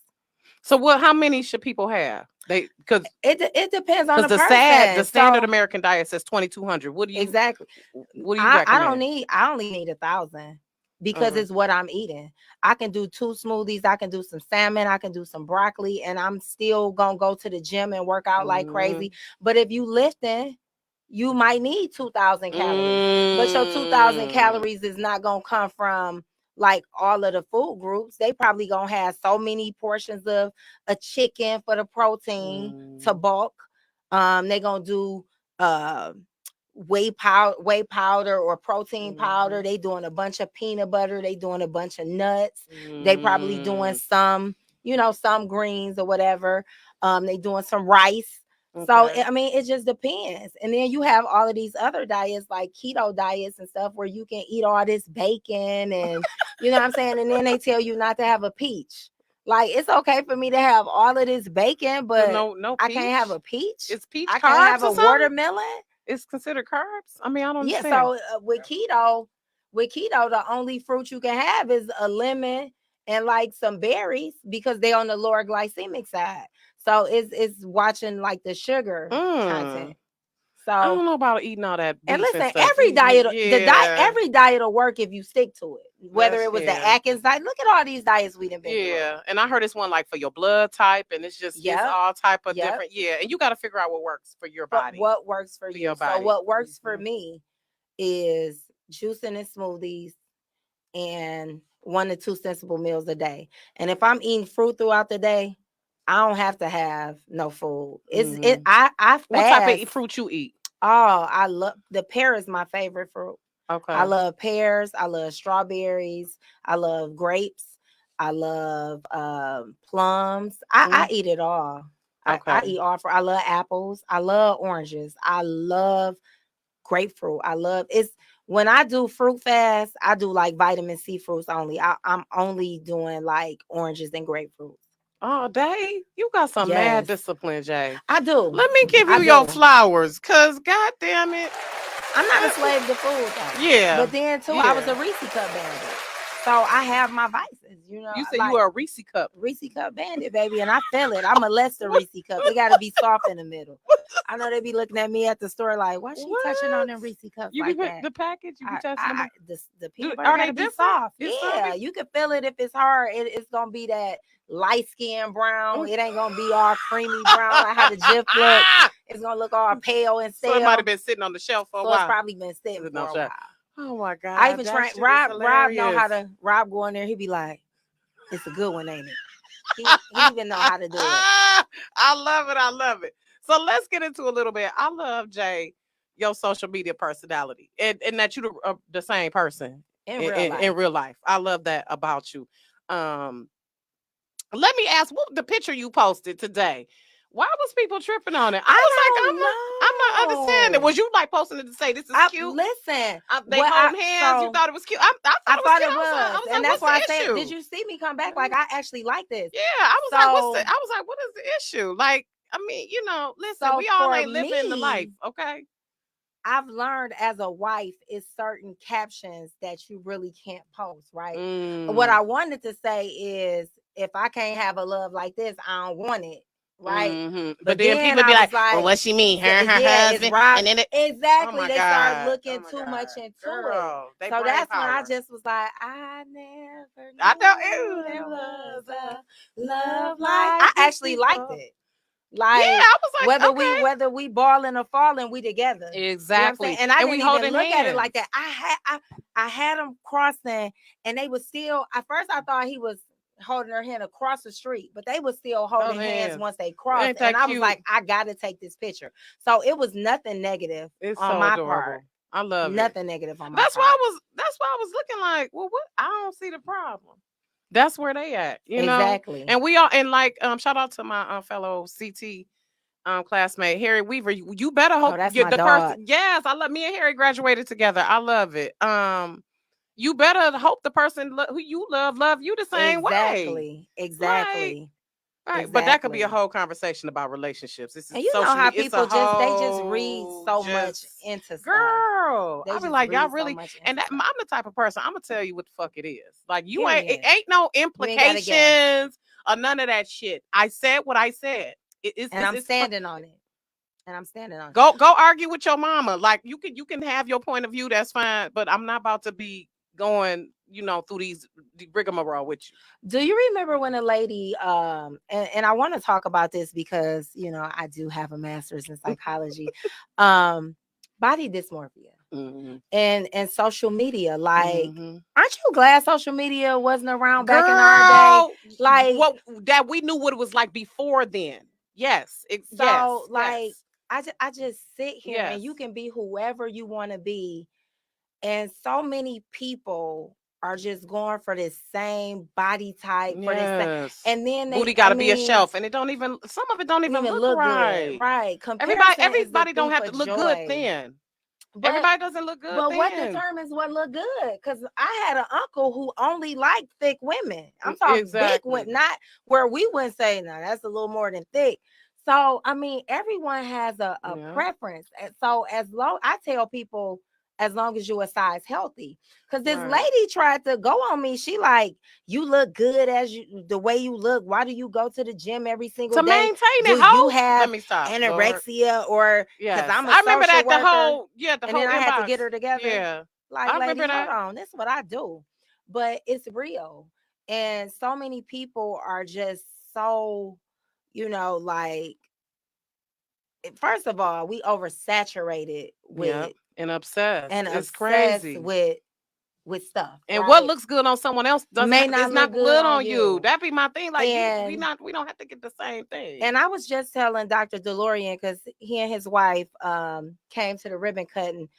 A: So what? How many should people have? Because
B: It depends on the
A: the
B: person.
A: standard
B: So
A: American diet says 2,200.
B: exactly.
A: What do you recommend?
B: I only need 1,000 because
A: Uh-huh.
B: it's what I'm eating. I can do 2 smoothies, I can do some salmon, I can do some broccoli, and I'm still gonna go to the gym and work out like crazy. But if you lifting, you might need 2,000 calories. But your 2,000 calories is not gonna come from like all of the food groups. They probably gonna have so many portions of a chicken for the protein to bulk. They gonna do uh whey powder or protein powder. They doing a bunch of peanut butter. They doing a bunch of nuts. They probably doing some, some greens or whatever. They doing some rice. So
A: Okay.
B: I mean, it just depends. And then you have all of these other diets like keto diets and stuff where you can eat all this bacon and you know what I'm saying. And then they tell you not to have a peach. Like it's okay for me to have all of this bacon, but
A: no
B: I
A: peach?
B: can't have a peach.
A: Is peach
B: I can't
A: carbs
B: have
A: or
B: a
A: something?
B: watermelon.
A: It's considered carbs? I mean, I don't
B: Yeah,
A: understand.
B: so with keto, the only fruit you can have is a lemon and like some berries because they're on the lower glycemic side. So it's watching like the sugar content.
A: I
B: So
A: don't know about eating all that
B: and
A: beef and
B: listen,
A: stuff.
B: every diet will work if you stick to it. Whether it was the
A: Yeah.
B: Atkins diet, look at all these diets we done been through.
A: Yeah, and I heard it's one like for your blood type, and it's
B: Yep,
A: all type of
B: yep.
A: different. Yeah, and you got to figure out what works for your
B: But
A: body.
B: what works for you?
A: Your
B: So
A: body.
B: what works for me is juicing and smoothies and 1 to 2 sensible meals a day. And if I'm eating fruit throughout the day, I don't have to have no food. I fast.
A: What type of fruit you eat?
B: Oh, I love the pear is my favorite fruit.
A: Okay.
B: I love pears. I love strawberries. I love grapes. I love plums. I eat it all. I eat all I love apples. I love oranges. I love grapefruit. I love it's when I do fruit fast, I do like vitamin C fruits only. I'm only doing like oranges and grapefruits.
A: Oh, Dave, you got some mad discipline, Jay.
B: I do.
A: Let me give you your flowers, cause God damn it,
B: I'm not a slave to food though.
A: Yeah,
B: but then too, I was a Reese cup bandit, so I have my vices.
A: You said you were a Reese cup
B: bandit, baby, and I feel it. I'm a Lester Reese cup. They got to be soft in the middle. I know they be looking at me at the store like, what's she touching on them Reese cups
A: you
B: like
A: be
B: that?
A: The package, you be touching them.
B: The peanut butter got to be soft.
A: It's
B: yeah, you can feel it if it's hard. It's gonna be that light skin brown. It ain't gonna be all creamy brown like how the Jif look. It's gonna look all pale and stale.
A: So it might have been sitting on the shelf for a while.
B: It's probably been sitting for a while.
A: Oh my God!
B: I even trained Rob know how to. Rob go in there. He be like, "It's a good one, ain't it?" He even know how to do it.
A: I love it. I love it. So let's get into a little bit. I love Jay, your social media personality, and that you the same person
B: in
A: real life. I love that about you. Let me ask, what the picture you posted today? Why was people tripping on it? I'm not understanding. Was you like posting it to say this is cute?
B: Listen,
A: they holding hands. You thought it was cute. I thought it was. I was
B: and
A: like,
B: that's why I
A: what's the
B: said,
A: issue?
B: did you see me come back? Like, I actually like this.
A: Yeah, I was like, what is the issue? Like, I mean, listen, we all ain't living the life, okay?
B: I've learned as a wife is certain captions that you really can't post, right? What I wanted to say is, if I can't have a love like this, I don't want it, right?
A: But then people be like, well, what she mean? Her and her husband? And then
B: exactly, they start looking too much into it. So that's when I just was like, I never knew there was a love like. I actually liked it. Like,
A: yeah, I was like,
B: whether we balling or falling, we together.
A: Exactly.
B: You know, and I didn't even look at it like that. I had them crossing, and they was still. At first, I thought he was holding her hand across the street, but they was still holding hands once they crossed. And I was like, I got to take this picture. So it was nothing negative on my part.
A: I love
B: nothing negative on my
A: part.
B: That's
A: why I was looking like, well, what? I don't see the problem. That's where they at,
B: exactly.
A: And we all, and like, shout out to my fellow CT classmate Harry Weaver. You better hope
B: that's my dog.
A: person. Yes, I love. Me and Harry graduated together. I love it. You better hope the person who you love you the same way.
B: Exactly.
A: Right. But that could be a whole conversation about relationships. This is
B: and you know how people just read so much into stuff.
A: Girl, I be like, y'all really, and I'm the type of person, I'm gonna tell you what the fuck it is. Like, you it ain't no implications or none of that shit. I said what I said.
B: I'm standing on it. And I'm standing on it.
A: Go argue with your mama. Like, you can have your point of view, that's fine. But I'm not about to be going, through these rigmarole with you.
B: Do you remember when a lady, and I want to talk about this because, I do have a master's in psychology, body dysmorphia and social media. Like, aren't you glad social media wasn't around back in our day? Like,
A: that we knew what it was like before then. Yes.
B: I just sit here and you can be whoever you want to be. And so many people are just going for this same body type for this same, and then
A: booty got to be a shelf, and some of it don't even look right.
B: Good, right?
A: Everybody don't have to look good then. But everybody doesn't look good.
B: But then, what determines what look good? Because I had an uncle who only liked thick women. I'm talking big women, not where we wouldn't say, no, that's a little more than thick. So I mean, everyone has a preference. And so I tell people, as long as you're a size healthy, because this lady tried to go on me. She like, you look good the way you look. Why do you go to the gym every single day?
A: Maintain it.
B: You have anorexia or because I'm a
A: I remember that
B: worker,
A: the whole
B: and
A: inbox.
B: then I had to get her together.
A: Yeah,
B: like, I remember hold on, this is what I do, but it's real, and so many people are just so, like. First of all, we oversaturated with
A: and obsessed. It's
B: crazy with stuff.
A: And what looks good on someone else may not look good on you. That'd be my thing. Like, we don't have to get the same thing.
B: And I was just telling Dr. DeLorean, because he and his wife came to the ribbon cutting.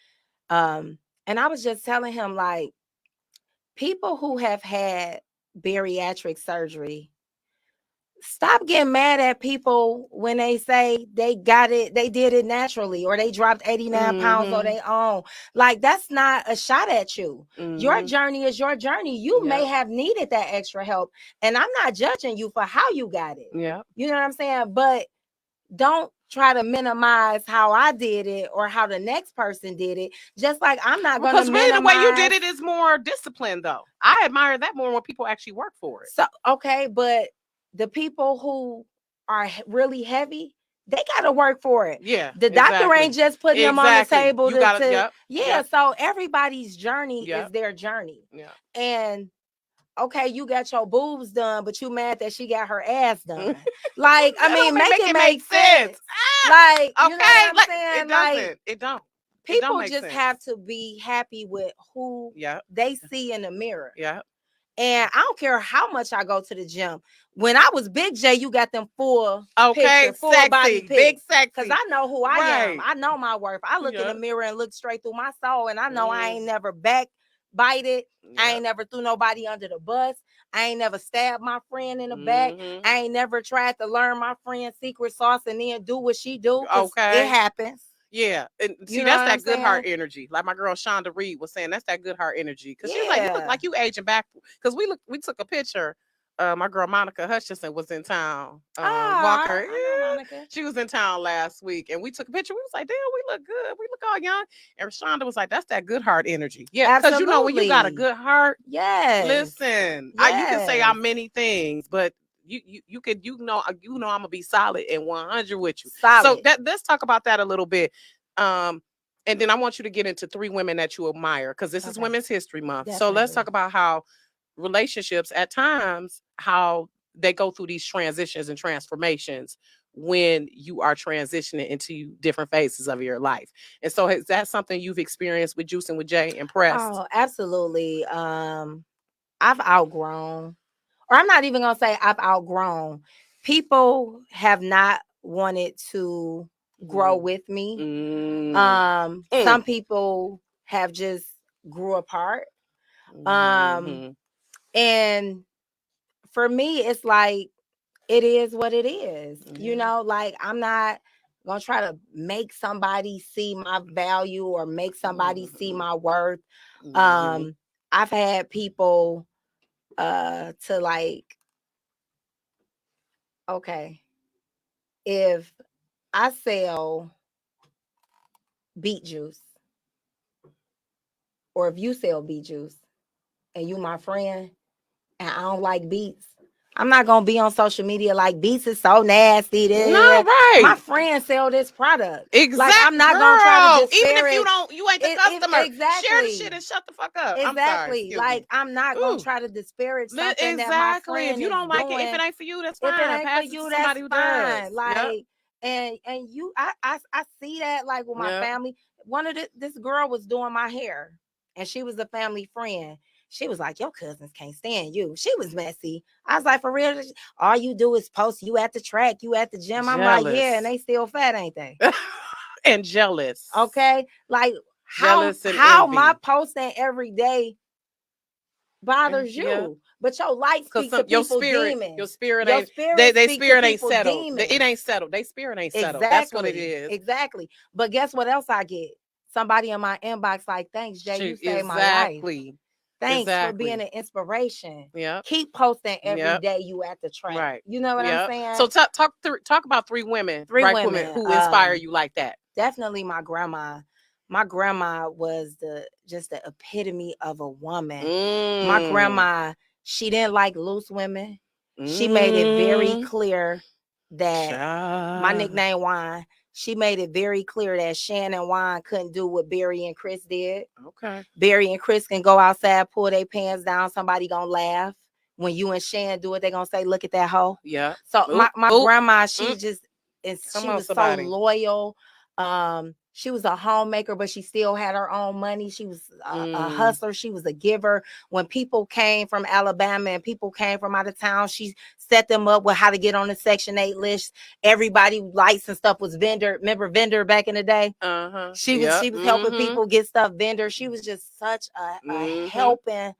B: And I was just telling him, like, people who have had bariatric surgery, stop getting mad at people when they say they got it, they did it naturally, or they dropped 89 pounds on their own. Like, that's not a shot at you. Your journey is your journey. You may have needed that extra help, and I'm not judging you for how you got it.
A: Yeah,
B: you know what I'm saying? But don't try to minimize how I did it or how the next person did it. Just like I'm not going to minimize.
A: Because the way you did it is more disciplined, though. I admire that more when people actually work for it.
B: So, okay, but the people who are really heavy, they got to work for it.
A: Yeah.
B: The doctor ain't just putting them on the table.
A: Yeah.
B: So everybody's journey is their journey.
A: Yeah.
B: And okay, you got your boobs done, but you mad that she got her ass done. Like, I mean, make it make sense. Like, you know what I'm saying?
A: It doesn't. It don't.
B: People just have to be happy with who they see in the mirror.
A: Yeah.
B: And I don't care how much I go to the gym. When I was Big J, you got them full picture, full
A: sexy,
B: body pics.
A: Big sexy.
B: Because I know who I am. I know my worth. I look in the mirror and look straight through my soul, and I know I ain't never backbited. I ain't never threw nobody under the bus. I ain't never stabbed my friend in the back. I ain't never tried to learn my friend's secret sauce and then do what she do. It happens.
A: Yeah, and
B: You
A: see,
B: know
A: that's
B: what I'm
A: that good heart
B: saying?
A: energy. Like my girl Shonda Reed was saying, that's that good heart energy. Because she was like, "You look
B: Yeah.
A: like you aging back." Because we took a picture. My girl Monica Hutchinson was in town.
B: Ah,
A: Walker,
B: I know
A: yeah,
B: Monica.
A: she was in town last week, and we took a picture. We was like, "Damn, we look good. We look all young." And Shonda was like, "That's that good heart energy." Yeah, because when you got a
B: Absolutely.
A: good heart,
B: Yes.
A: listen, you can say
B: Yes.
A: I'm many things, but you could I'm gonna be solid and 100 with you. So
B: Solid.
A: let's talk about that a little bit. Um, and then I want you to get into 3 women that you admire because this is
B: Okay.
A: Women's History Month. So let's
B: Definitely.
A: talk about how relationships at times how they go through these transitions and transformations when you are transitioning into different phases of your life. And so is that something you've experienced with Juice and with Jay and Pressed?
B: Oh, absolutely. I've outgrown, or I'm not even gonna say I've outgrown. People have not wanted to grow with me.
A: Mm.
B: Some people have just grew apart. Um,
A: Mhm.
B: and for me, it's like it is what it is. You
A: Yeah.
B: know, like I'm not gonna try to make somebody see my value or make somebody see
A: Mhm.
B: my worth.
A: Mhm.
B: Um, I've had people to like, okay, if I sell beet juice, or if you sell beet juice and you my friend and I don't like beets, I'm not gonna be on social media like beets is so nasty.
A: No,
B: My
A: right.
B: friends sell this product. Like
A: Exact
B: I'm not gonna try to
A: girl. Even if
B: disparage
A: you ain't the
B: it,
A: customer, share the shit
B: exactly.
A: and shut the fuck up. I'm sorry.
B: Exactly.
A: Excuse
B: Like
A: me.
B: I'm not gonna
A: Ooh.
B: try to disparage something that my
A: Exactly. If
B: friend
A: you
B: is
A: don't like it, if it
B: doing.
A: ain't for you, that's
B: If it
A: fine.
B: ain't for
A: Pass it to
B: you, that's
A: somebody who does.
B: fine.
A: Yep.
B: Like, and you, I see that like with my
A: Yep.
B: family. One of this girl was doing my hair, and she was a family friend. She was like, "Your cousins can't stand you." She was messy. I was like, "For real? All you do is post you at the track, you at the gym." I'm like, "Yeah," and
A: Jealous.
B: they still fat, ain't they?
A: And jealous.
B: Okay, like
A: Jealous and
B: how my
A: envy.
B: posting every day bothers
A: Yeah.
B: you, but your light
A: Cause
B: speak to people
A: your
B: demons.
A: spirit
B: Your
A: ain't
B: spirit
A: they
B: speak to
A: spirit ain't
B: people
A: settled. It
B: demons.
A: ain't settled. They spirit ain't settled. That's what it
B: Exactly.
A: is.
B: Exactly. But guess what else I get? Somebody in my inbox like, "Thanks, Jay. You
A: Shoot,
B: saved my life.
A: exactly.
B: Thanks for being
A: Exactly.
B: an inspiration.
A: Yep.
B: Keep posting every
A: Yep.
B: day you at the track."
A: Right.
B: You know what I'm
A: Yep.
B: saying?
A: So talk about 3 women,
B: Three
A: right? Women
B: women.
A: who inspire you like that.
B: Definitely my grandma. My grandma was just the epitome of a woman. My
A: Mm.
B: grandma, she didn't like loose women. She made it very
A: Mm.
B: clear that my
A: Child.
B: nickname Wine. She made it very clear that Shan and Wine couldn't do what Barry and Chris did.
A: Okay.
B: Barry and Chris can go outside, pull their pants down. Somebody gonna laugh. When you and Shan do it, they gonna say, "Look at that hoe."
A: Yeah.
B: So
A: Oop.
B: my
A: Oop.
B: grandma, she
A: Mm.
B: just and
A: Come
B: she
A: on,
B: was so
A: somebody.
B: loyal. She was a homemaker, but she still had her own money. She was a
A: Mm.
B: hustler. She was a giver. When people came from Alabama and people came from out of town, she set them up with how to get on the Section 8 list. Everybody lights and stuff was vendor. Remember vendor back in the day?
A: Uh-huh.
B: She was
A: Yep.
B: she was helping
A: Mm-hmm.
B: people get stuff vendor. She was just such a
A: Mm-hmm.
B: helping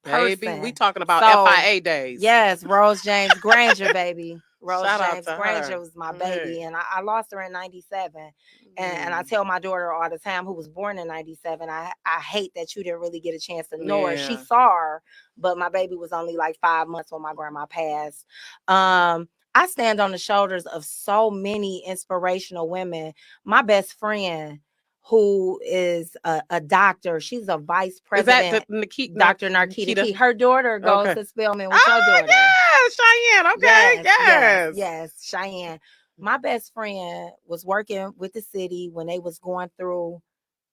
A: Baby, we
B: person.
A: talking about
B: So
A: FIA days.
B: yes, Rose James Granger, baby. Rose
A: Shout out
B: James
A: to
B: Granger
A: her.
B: was my baby,
A: Hey.
B: and I lost her in '97. And I
A: Mm.
B: tell my daughter all the time, who was born in '97, I hate that you didn't really get a chance to know her. She
A: Yeah.
B: saw her, but my baby was only like 5 months when my grandma passed. I stand on the shoulders of so many inspirational women. My best friend, who is a doctor, she's a vice
A: Is that the
B: president.
A: Nikita?
B: Dr. Narkita
A: Nikita?
B: Key. Her daughter goes
A: Okay.
B: to Spelman with your
A: Oh
B: daughter.
A: yeah, Cheyenne. Okay,
B: Yes, yes,
A: yes.
B: yes, Cheyenne. My best friend was working with the city when they was going through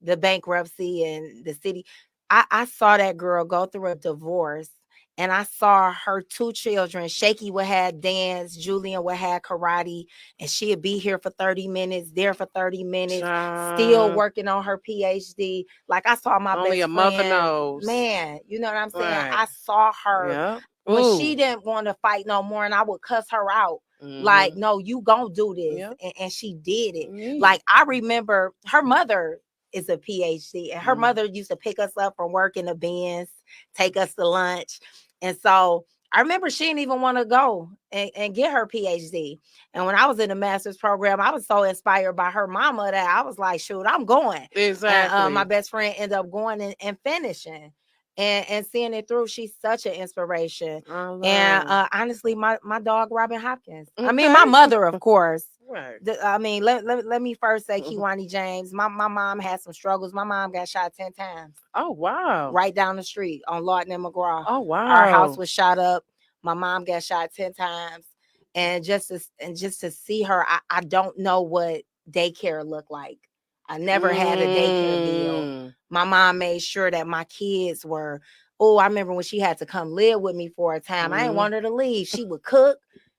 B: the bankruptcy and the city. I saw that girl go through a divorce, and I saw her 2 children. Shaky would have dance, Julian would have karate, and she'd be here for 30 minutes, there for 30 minutes, still
A: Child,
B: working on her PhD. Like I saw my
A: only
B: best
A: a mother
B: friend,
A: knows.
B: man, you know what I'm saying?
A: Right.
B: I saw her
A: Yep.
B: when she
A: Ooh.
B: didn't want to fight no more, and I would cuss her out. Like,
A: Mm-hmm.
B: no, you gonna do this.
A: Yep.
B: And she did it.
A: Yeah.
B: Like, I remember her mother is a PhD, and her
A: Mm.
B: mother used to pick us up from work in the Benz, take us to lunch. And so I remember she didn't even want to go and get her PhD. And when I was in the master's program, I was so inspired by her mama that I was like, shoot, I'm going.
A: Exactly.
B: And my best friend ended up going and finishing and seeing it through. She's such an inspiration. And honestly, my dog, Robin Hopkins.
A: Okay.
B: I mean, my mother, of course.
A: Right.
B: I mean, let me first say Juwanne James. My mom had some struggles. My mom got shot 10 times.
A: Oh, wow.
B: Right down the street on Lawton and McGraw.
A: Oh, wow.
B: Our house was shot up. My mom got shot 10 times. And just to see her, I don't know what daycare looked like. I never had a daycare deal. My mom made sure that my kids were, I remember when she had to come live with me for a time. I didn't want her to leave. She would cook.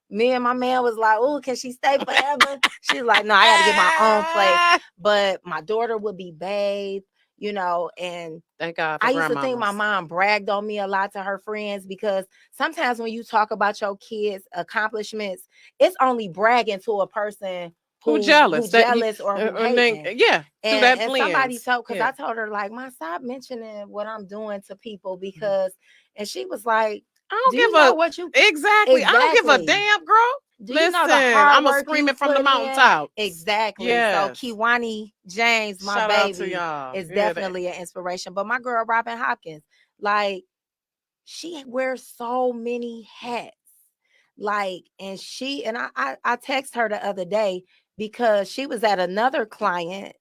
B: Me and my man was like, can she stay forever? She's like, no, I got to get my own place. But my daughter would be bathed, and
A: thank God
B: I used to think my mom bragged on me a lot to her friends, because sometimes when you talk about your kids' accomplishments, it's only bragging to a person who's jealous or who hating.
A: Yeah.
B: And somebody told, because I told her, like, Mom, stop mentioning what I'm doing to people, because, and she was like,
A: I don't give a what you exactly. I don't give a damn, girl. Listen, I'm a screaming from the mountaintop.
B: Exactly. Yes. So Juwanne James, my baby, is definitely an inspiration. But my girl Robin Hopkins, like, she wears so many hats. Like, and I text her the other day because she was at another client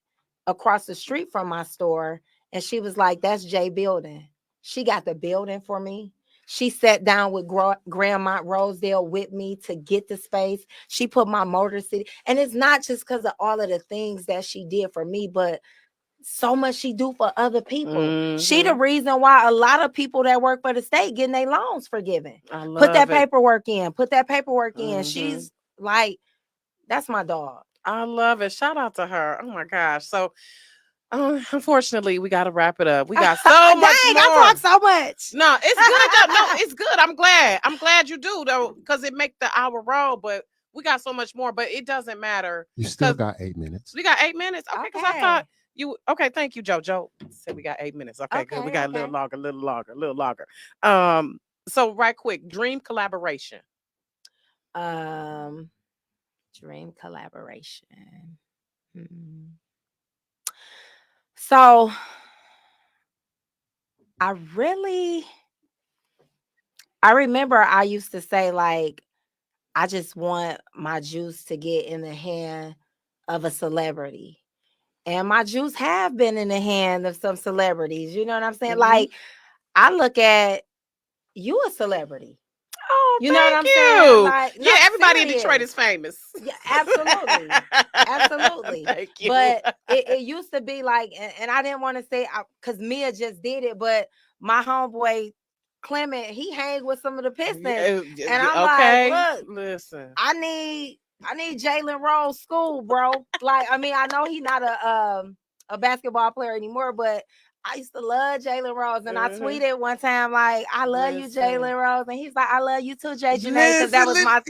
B: across the street from my store, and she was like, that's Jay building. She got the building for me. She sat down with Grandma Rosedale with me to get the space. She put my Motor City. And it's not just because of all of the things that she did for me, but so much she do for other people. She the reason why a lot of people that work for the state getting their loans forgiven. Put that paperwork in. She's like, that's my dog.
A: I love it. Shout out to her. Oh my gosh. So unfortunately, we got to wrap it up. We got so much more.
B: I talk so much.
A: No, it's good though. No, it's good. I'm glad you do though, because it make the hour roll. But we got so much more. But it doesn't matter.
C: You still got 8 minutes.
A: We got 8 minutes. Okay, because I thought you. Okay, thank you, Joe said we got 8 minutes. Okay, good. We got a little longer. So right quick, dream collaboration.
B: Dream collaboration. So I remember I used to say, like, I just want my juice to get in the hand of a celebrity. And my juice have been in the hand of some celebrities. You know what I'm saying? Like, I look at you a celebrity.
A: Oh,
B: you know what I'm saying?
A: Like, yeah, everybody in Detroit is famous.
B: Yeah, absolutely. Absolutely.
A: Thank you.
B: But it used to be like, and I didn't want to say, because Mia just did it, but my homeboy Clement, he hangs with some of the Pistons. And I'm like, look,
A: listen,
B: I need Jalen Rose school, bro. Like, I mean, I know he's not a basketball player anymore, but I used to love Jalen Rose, and I tweeted one time, like, I love you, Jalen Rose, and he's like, I love you too, Jay Janae, because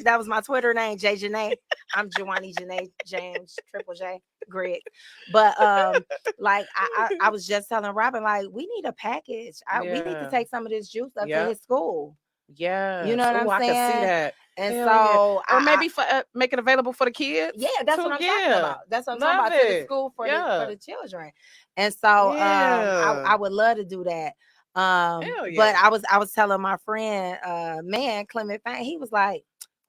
B: that was my Twitter name, Jay Janae. I'm Juwanne Janae James, Triple J Griggs. But like I was just telling Robin, like, we need a package. We need to take some of this juice up to his school.
A: Yeah,
B: you know what I'm saying?
A: I can see that.
B: And so,
A: or maybe for make it available for the kids.
B: Yeah, that's what I'm talking about. That's what I'm talking about, to the school for the children. And so, I would love to do that. But I was telling my friend, Clement Fang, he was like,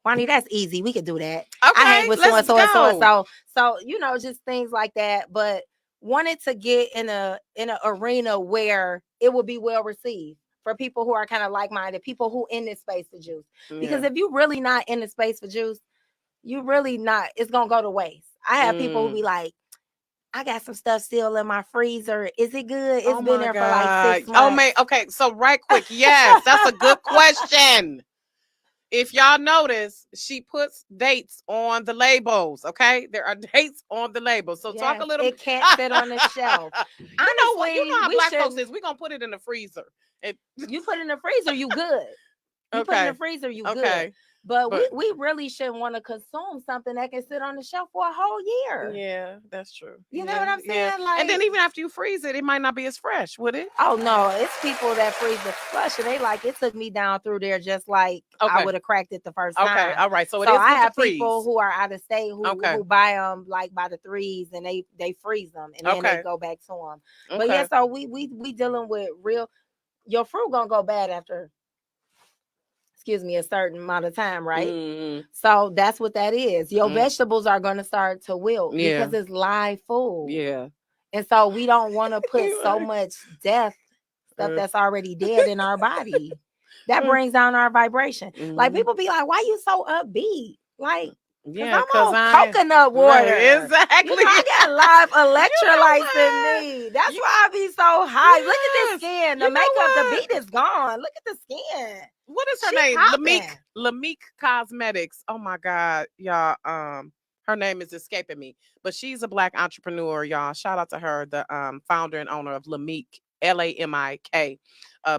B: Juwanne, that's easy. We could do that. Okay, I hang with so and so. So, just things like that. But wanted to get in an arena where it would be well received for people who are kind of like-minded, people who in this space for juice. Because if you really not in the space for juice, you really not, it's gonna go to waste. I have people who be like, I got some stuff still in my freezer. Is it good? It's been there for like 6 months.
A: Oh man, okay. So right quick, yes, that's a good question. If y'all notice, she puts dates on the labels. Okay, there are dates on the labels. So talk a little.
B: It can't sit on the shelf. Honestly,
A: you know how black folks is. We're gonna put it in the freezer.
B: You put it in the freezer, you good. You put it in the freezer, you good. But we really shouldn't want to consume something that can sit on the shelf for a whole year.
A: Yeah, that's true.
B: You know what I'm saying?
A: Yeah.
B: Like,
A: and then even after you freeze it, it might not be as fresh, would it?
B: oh no, it's people that freeze the slush and they like it took me down through there just like I would have cracked it the first time.
A: Okay, all right. So it
B: So
A: is
B: I
A: good
B: have
A: to freeze.
B: people who are out of state who buy them like by the threes and they freeze them and then they go back to them. But yeah, so we dealing with real. Your fruit gonna go bad after, excuse me, a certain amount of time, right?
A: Mm-hmm.
B: So that's what that is. Your vegetables are gonna start to wilt because it's live food.
A: Yeah.
B: And so we don't want to put so much stuff that's already dead in our body. That brings down our vibration. Like people be like, why you so upbeat? Like,
A: yeah,
B: I'm on coconut water.
A: Exactly.
B: You know, I got live electrolytes in me. That's why I be so high. Look at this skin. The makeup, the beat is gone. Look at the skin.
A: What is her name? Lamique Cosmetics. Oh my God, y'all. Her name is escaping me, but she's a Black entrepreneur, y'all. Shout out to her, the founder and owner of Lamique, Lamik,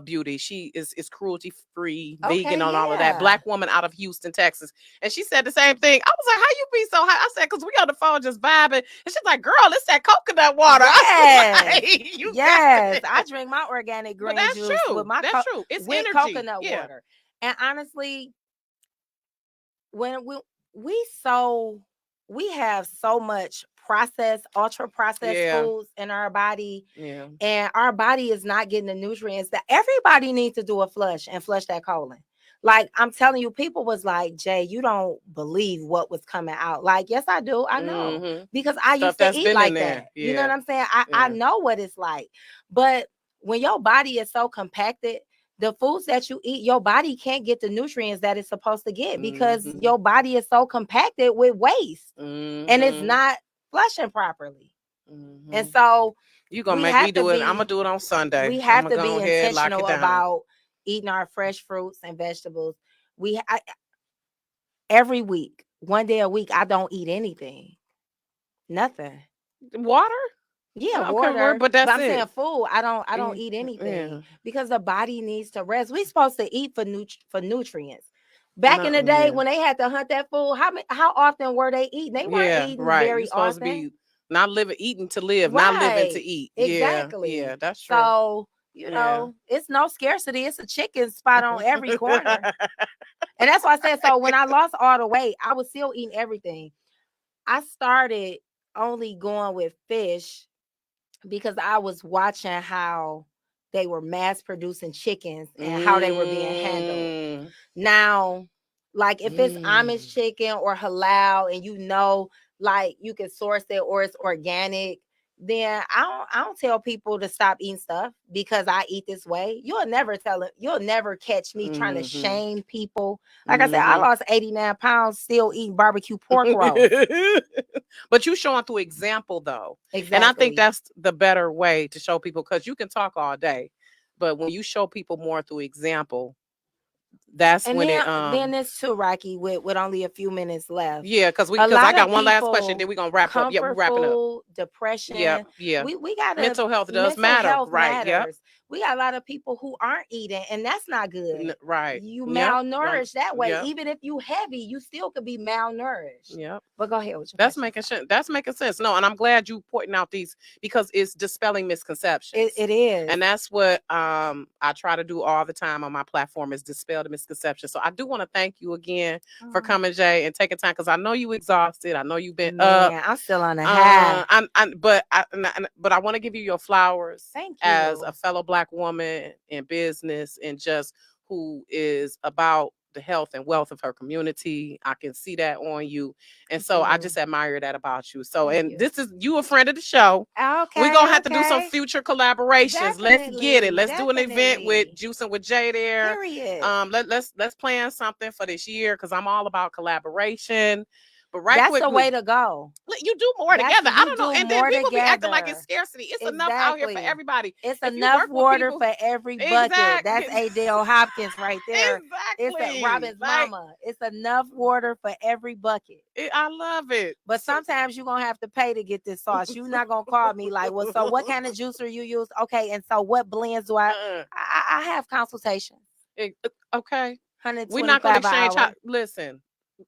A: beauty. She is cruelty free, vegan, on all of that. Black woman out of Houston, Texas. And she said the same thing. I was like, how you be so high? I said, because we on the phone just vibing. And she's like, girl, it's that coconut water.
B: Yes. I drink my organic green juice with my
A: true. It's
B: with
A: energy.
B: Coconut water. And honestly, when we have so much processed, ultra processed foods in our body, and our body is not getting the nutrients that everybody needs to do a flush and flush that colon. Like I'm telling you, people was like, Jay, you don't believe what was coming out. Like, yes, I do. I know because I used to eat like that. You know what I'm saying? I know what it's like. But when your body is so compacted, the foods that you eat, your body can't get the nutrients that it's supposed to get because your body is so compacted with waste and it's not flushing properly. And so
A: you're gonna make me do it. I'm gonna do it on Sunday.
B: We have to be intentional about eating our fresh fruits and vegetables. Every week, one day a week, I don't eat anything. Nothing.
A: Water?
B: Yeah, water. But that's I'm saying food. I don't eat anything because the body needs to rest. We're supposed to eat for nutrients. Back in the day when they had to hunt that food, how often were they eating? They weren't eating very often.
A: To be not eating to live, not living to eat.
B: Exactly.
A: Yeah, that's true.
B: So you know, it's no scarcity. It's a chicken spot on every corner. And that's why I said, so when I lost all the weight, I was still eating everything. I started only going with fish because I was watching how they were mass producing chickens and how they were being handled. Now, like if it's Amish chicken or halal and you know, like you can source it or it's organic, then I don't tell people to stop eating stuff because I eat this way. You'll never catch me trying to shame people. Like I said, I lost 89 pounds still eating barbecue pork roast.
A: But you showing through example though. Exactly. And I think that's the better way to show people, because you can talk all day, but when you show people more through example, that's and when
B: then it's too, Rocki, with only a few minutes left.
A: Yeah, because I got one last question, then we're gonna wrap up. Yeah, we're wrapping up.
B: Depression.
A: Yeah.
B: We got
A: mental health does matter. Right. Yeah.
B: We got a lot of people who aren't eating, and that's not good.
A: Right.
B: You malnourished that way. Yep. Even if you heavy, you still could be malnourished.
A: Yep.
B: But go ahead with your
A: That's making sense. No, and I'm glad you pointing out these because it's dispelling misconceptions.
B: It is.
A: And that's what I try to do all the time on my platform, is dispel the misconceptions. So I do want to thank you again for coming, Jay, and taking time, because I know you exhausted. I know you've been up.
B: I'm still on a high.
A: But I want to give you your flowers.
B: Thank you.
A: As a fellow Black woman in business and just who is about the health and wealth of her community. I can see that on you. And so I just admire that about you. So, this is you a friend of the show.
B: Okay.
A: We're going to have to do some future collaborations. Definitely, let's get it. Let's do an event with Juicing with Jay there.
B: Period.
A: Let's plan something for this year, because I'm all about collaboration. But
B: that's the way to go.
A: You do more together. I don't know. And then people be acting like it's scarcity. It's enough out here for everybody.
B: It's enough water for every bucket. That's Adele Hopkins right there.
A: Exactly.
B: It's Robin's mama. It's enough water for every bucket.
A: I love it.
B: But sometimes you're going to have to pay to get this sauce. You're not going to call me like, well, so what kind of juicer you use? Okay. And so what blends do I have consultations.
A: Okay. We're not gonna
B: 125 an
A: exchange
B: hour.
A: listen,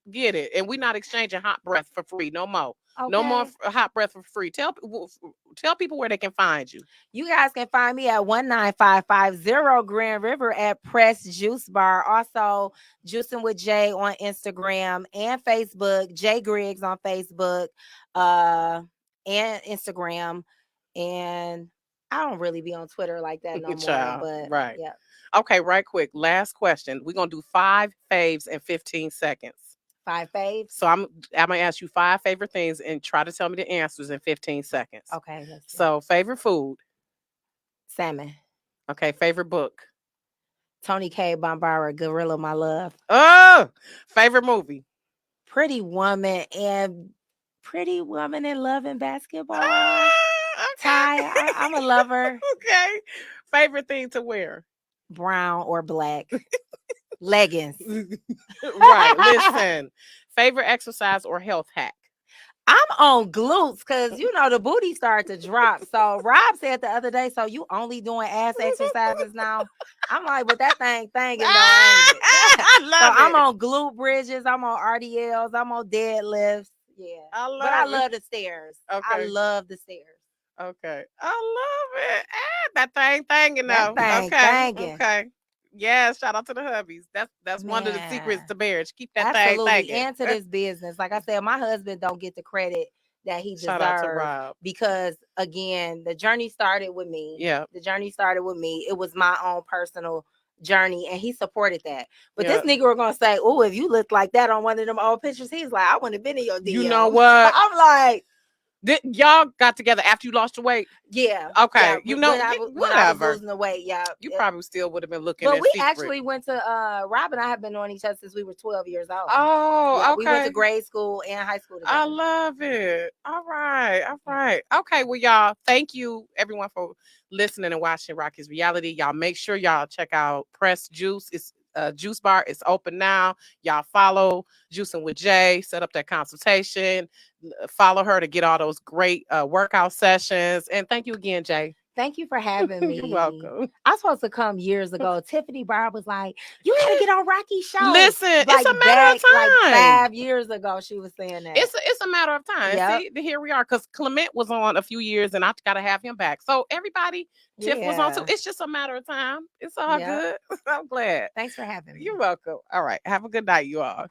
A: get it. And we're not exchanging hot breath for free. No more. No more
B: Okay.
A: hot breath for free. Tell people where they can find you.
B: You guys can find me at 19550 Grand River at Press Juice Bar. Also, Juicing with Jay on Instagram and Facebook. Jay Griggs on Facebook and Instagram. And I don't really be on Twitter like that no more.
A: Child.
B: But
A: Right.
B: yeah,
A: Okay, right quick. Last question. We're gonna do 5 faves in 15 seconds.
B: 5 faves.
A: So I'm gonna ask you 5 favorite things and try to tell me the answers in 15 seconds.
B: Okay, let's see.
A: So favorite food.
B: Salmon.
A: Okay, favorite book.
B: Tony K. Bombara, Gorilla My Love.
A: Oh, favorite movie.
B: Pretty Woman and Love and Basketball.
A: Okay.
B: Ty, I'm a lover.
A: Okay. Favorite thing to wear.
B: Brown or black. Leggings.
A: Right. Listen. Favorite exercise or health hack.
B: I'm on glutes because the booty started to drop. So Rob said the other day, so you only doing ass exercises now. I'm like, but that thinging though, ain't it?
A: I love
B: So
A: it.
B: I'm on glute bridges, I'm on RDLs, I'm on deadlifts. Yeah. I love the stairs.
A: Okay.
B: I love the stairs.
A: Okay. I love it. That thing thanging though.
B: That thing thanging.
A: Okay. Yeah, shout out to the hubbies. That's one of the secrets to marriage. Keep that thing thanging.
B: And to this business. Like I said, my husband don't get the credit that he deserves.
A: Shout out to Rob.
B: Because again, the journey started with me.
A: Yeah.
B: The journey started with me. It was my own personal journey, and he supported that. But this nigga were gonna say, "Oh, if you look like that on one of them old pictures," he's like, "I wouldn't have been in your DM."
A: You know what?
B: I'm like,
A: y'all got together after you lost your weight?
B: Yeah.
A: Okay.
B: Yeah,
A: when
B: I was losing the weight, yeah.
A: You probably still would have been looking.
B: But
A: at
B: we
A: secret.
B: actually went to Rob and I have been knowing each other since we were 12 years old.
A: Oh,
B: yeah,
A: okay.
B: We went to grade school and high school together.
A: I love it. All right. Okay, well, y'all, thank you everyone for listening and watching Rocki's Reality. Y'all make sure y'all check out Press Juice. It's Juice Bar is open now. Y'all follow Juicing with Jay. Set up that consultation. Follow her to get all those great workout sessions. And thank you again, Jay.
B: Thank you for having me.
A: You're welcome.
B: I was supposed to come years ago. Tiffany Barr was like, "You gotta get on Rocky's show."
A: Listen,
B: like
A: it's a matter of time.
B: Like 5 years ago, she was saying that.
A: It's a matter of time.
B: Yep.
A: See, here we are. Because Clement was on a few years, and I gotta have him back. So everybody, Tiff was on too. It's just a matter of time. It's all good. I'm glad.
B: Thanks for having me.
A: You're welcome. All right. Have a good night, you all.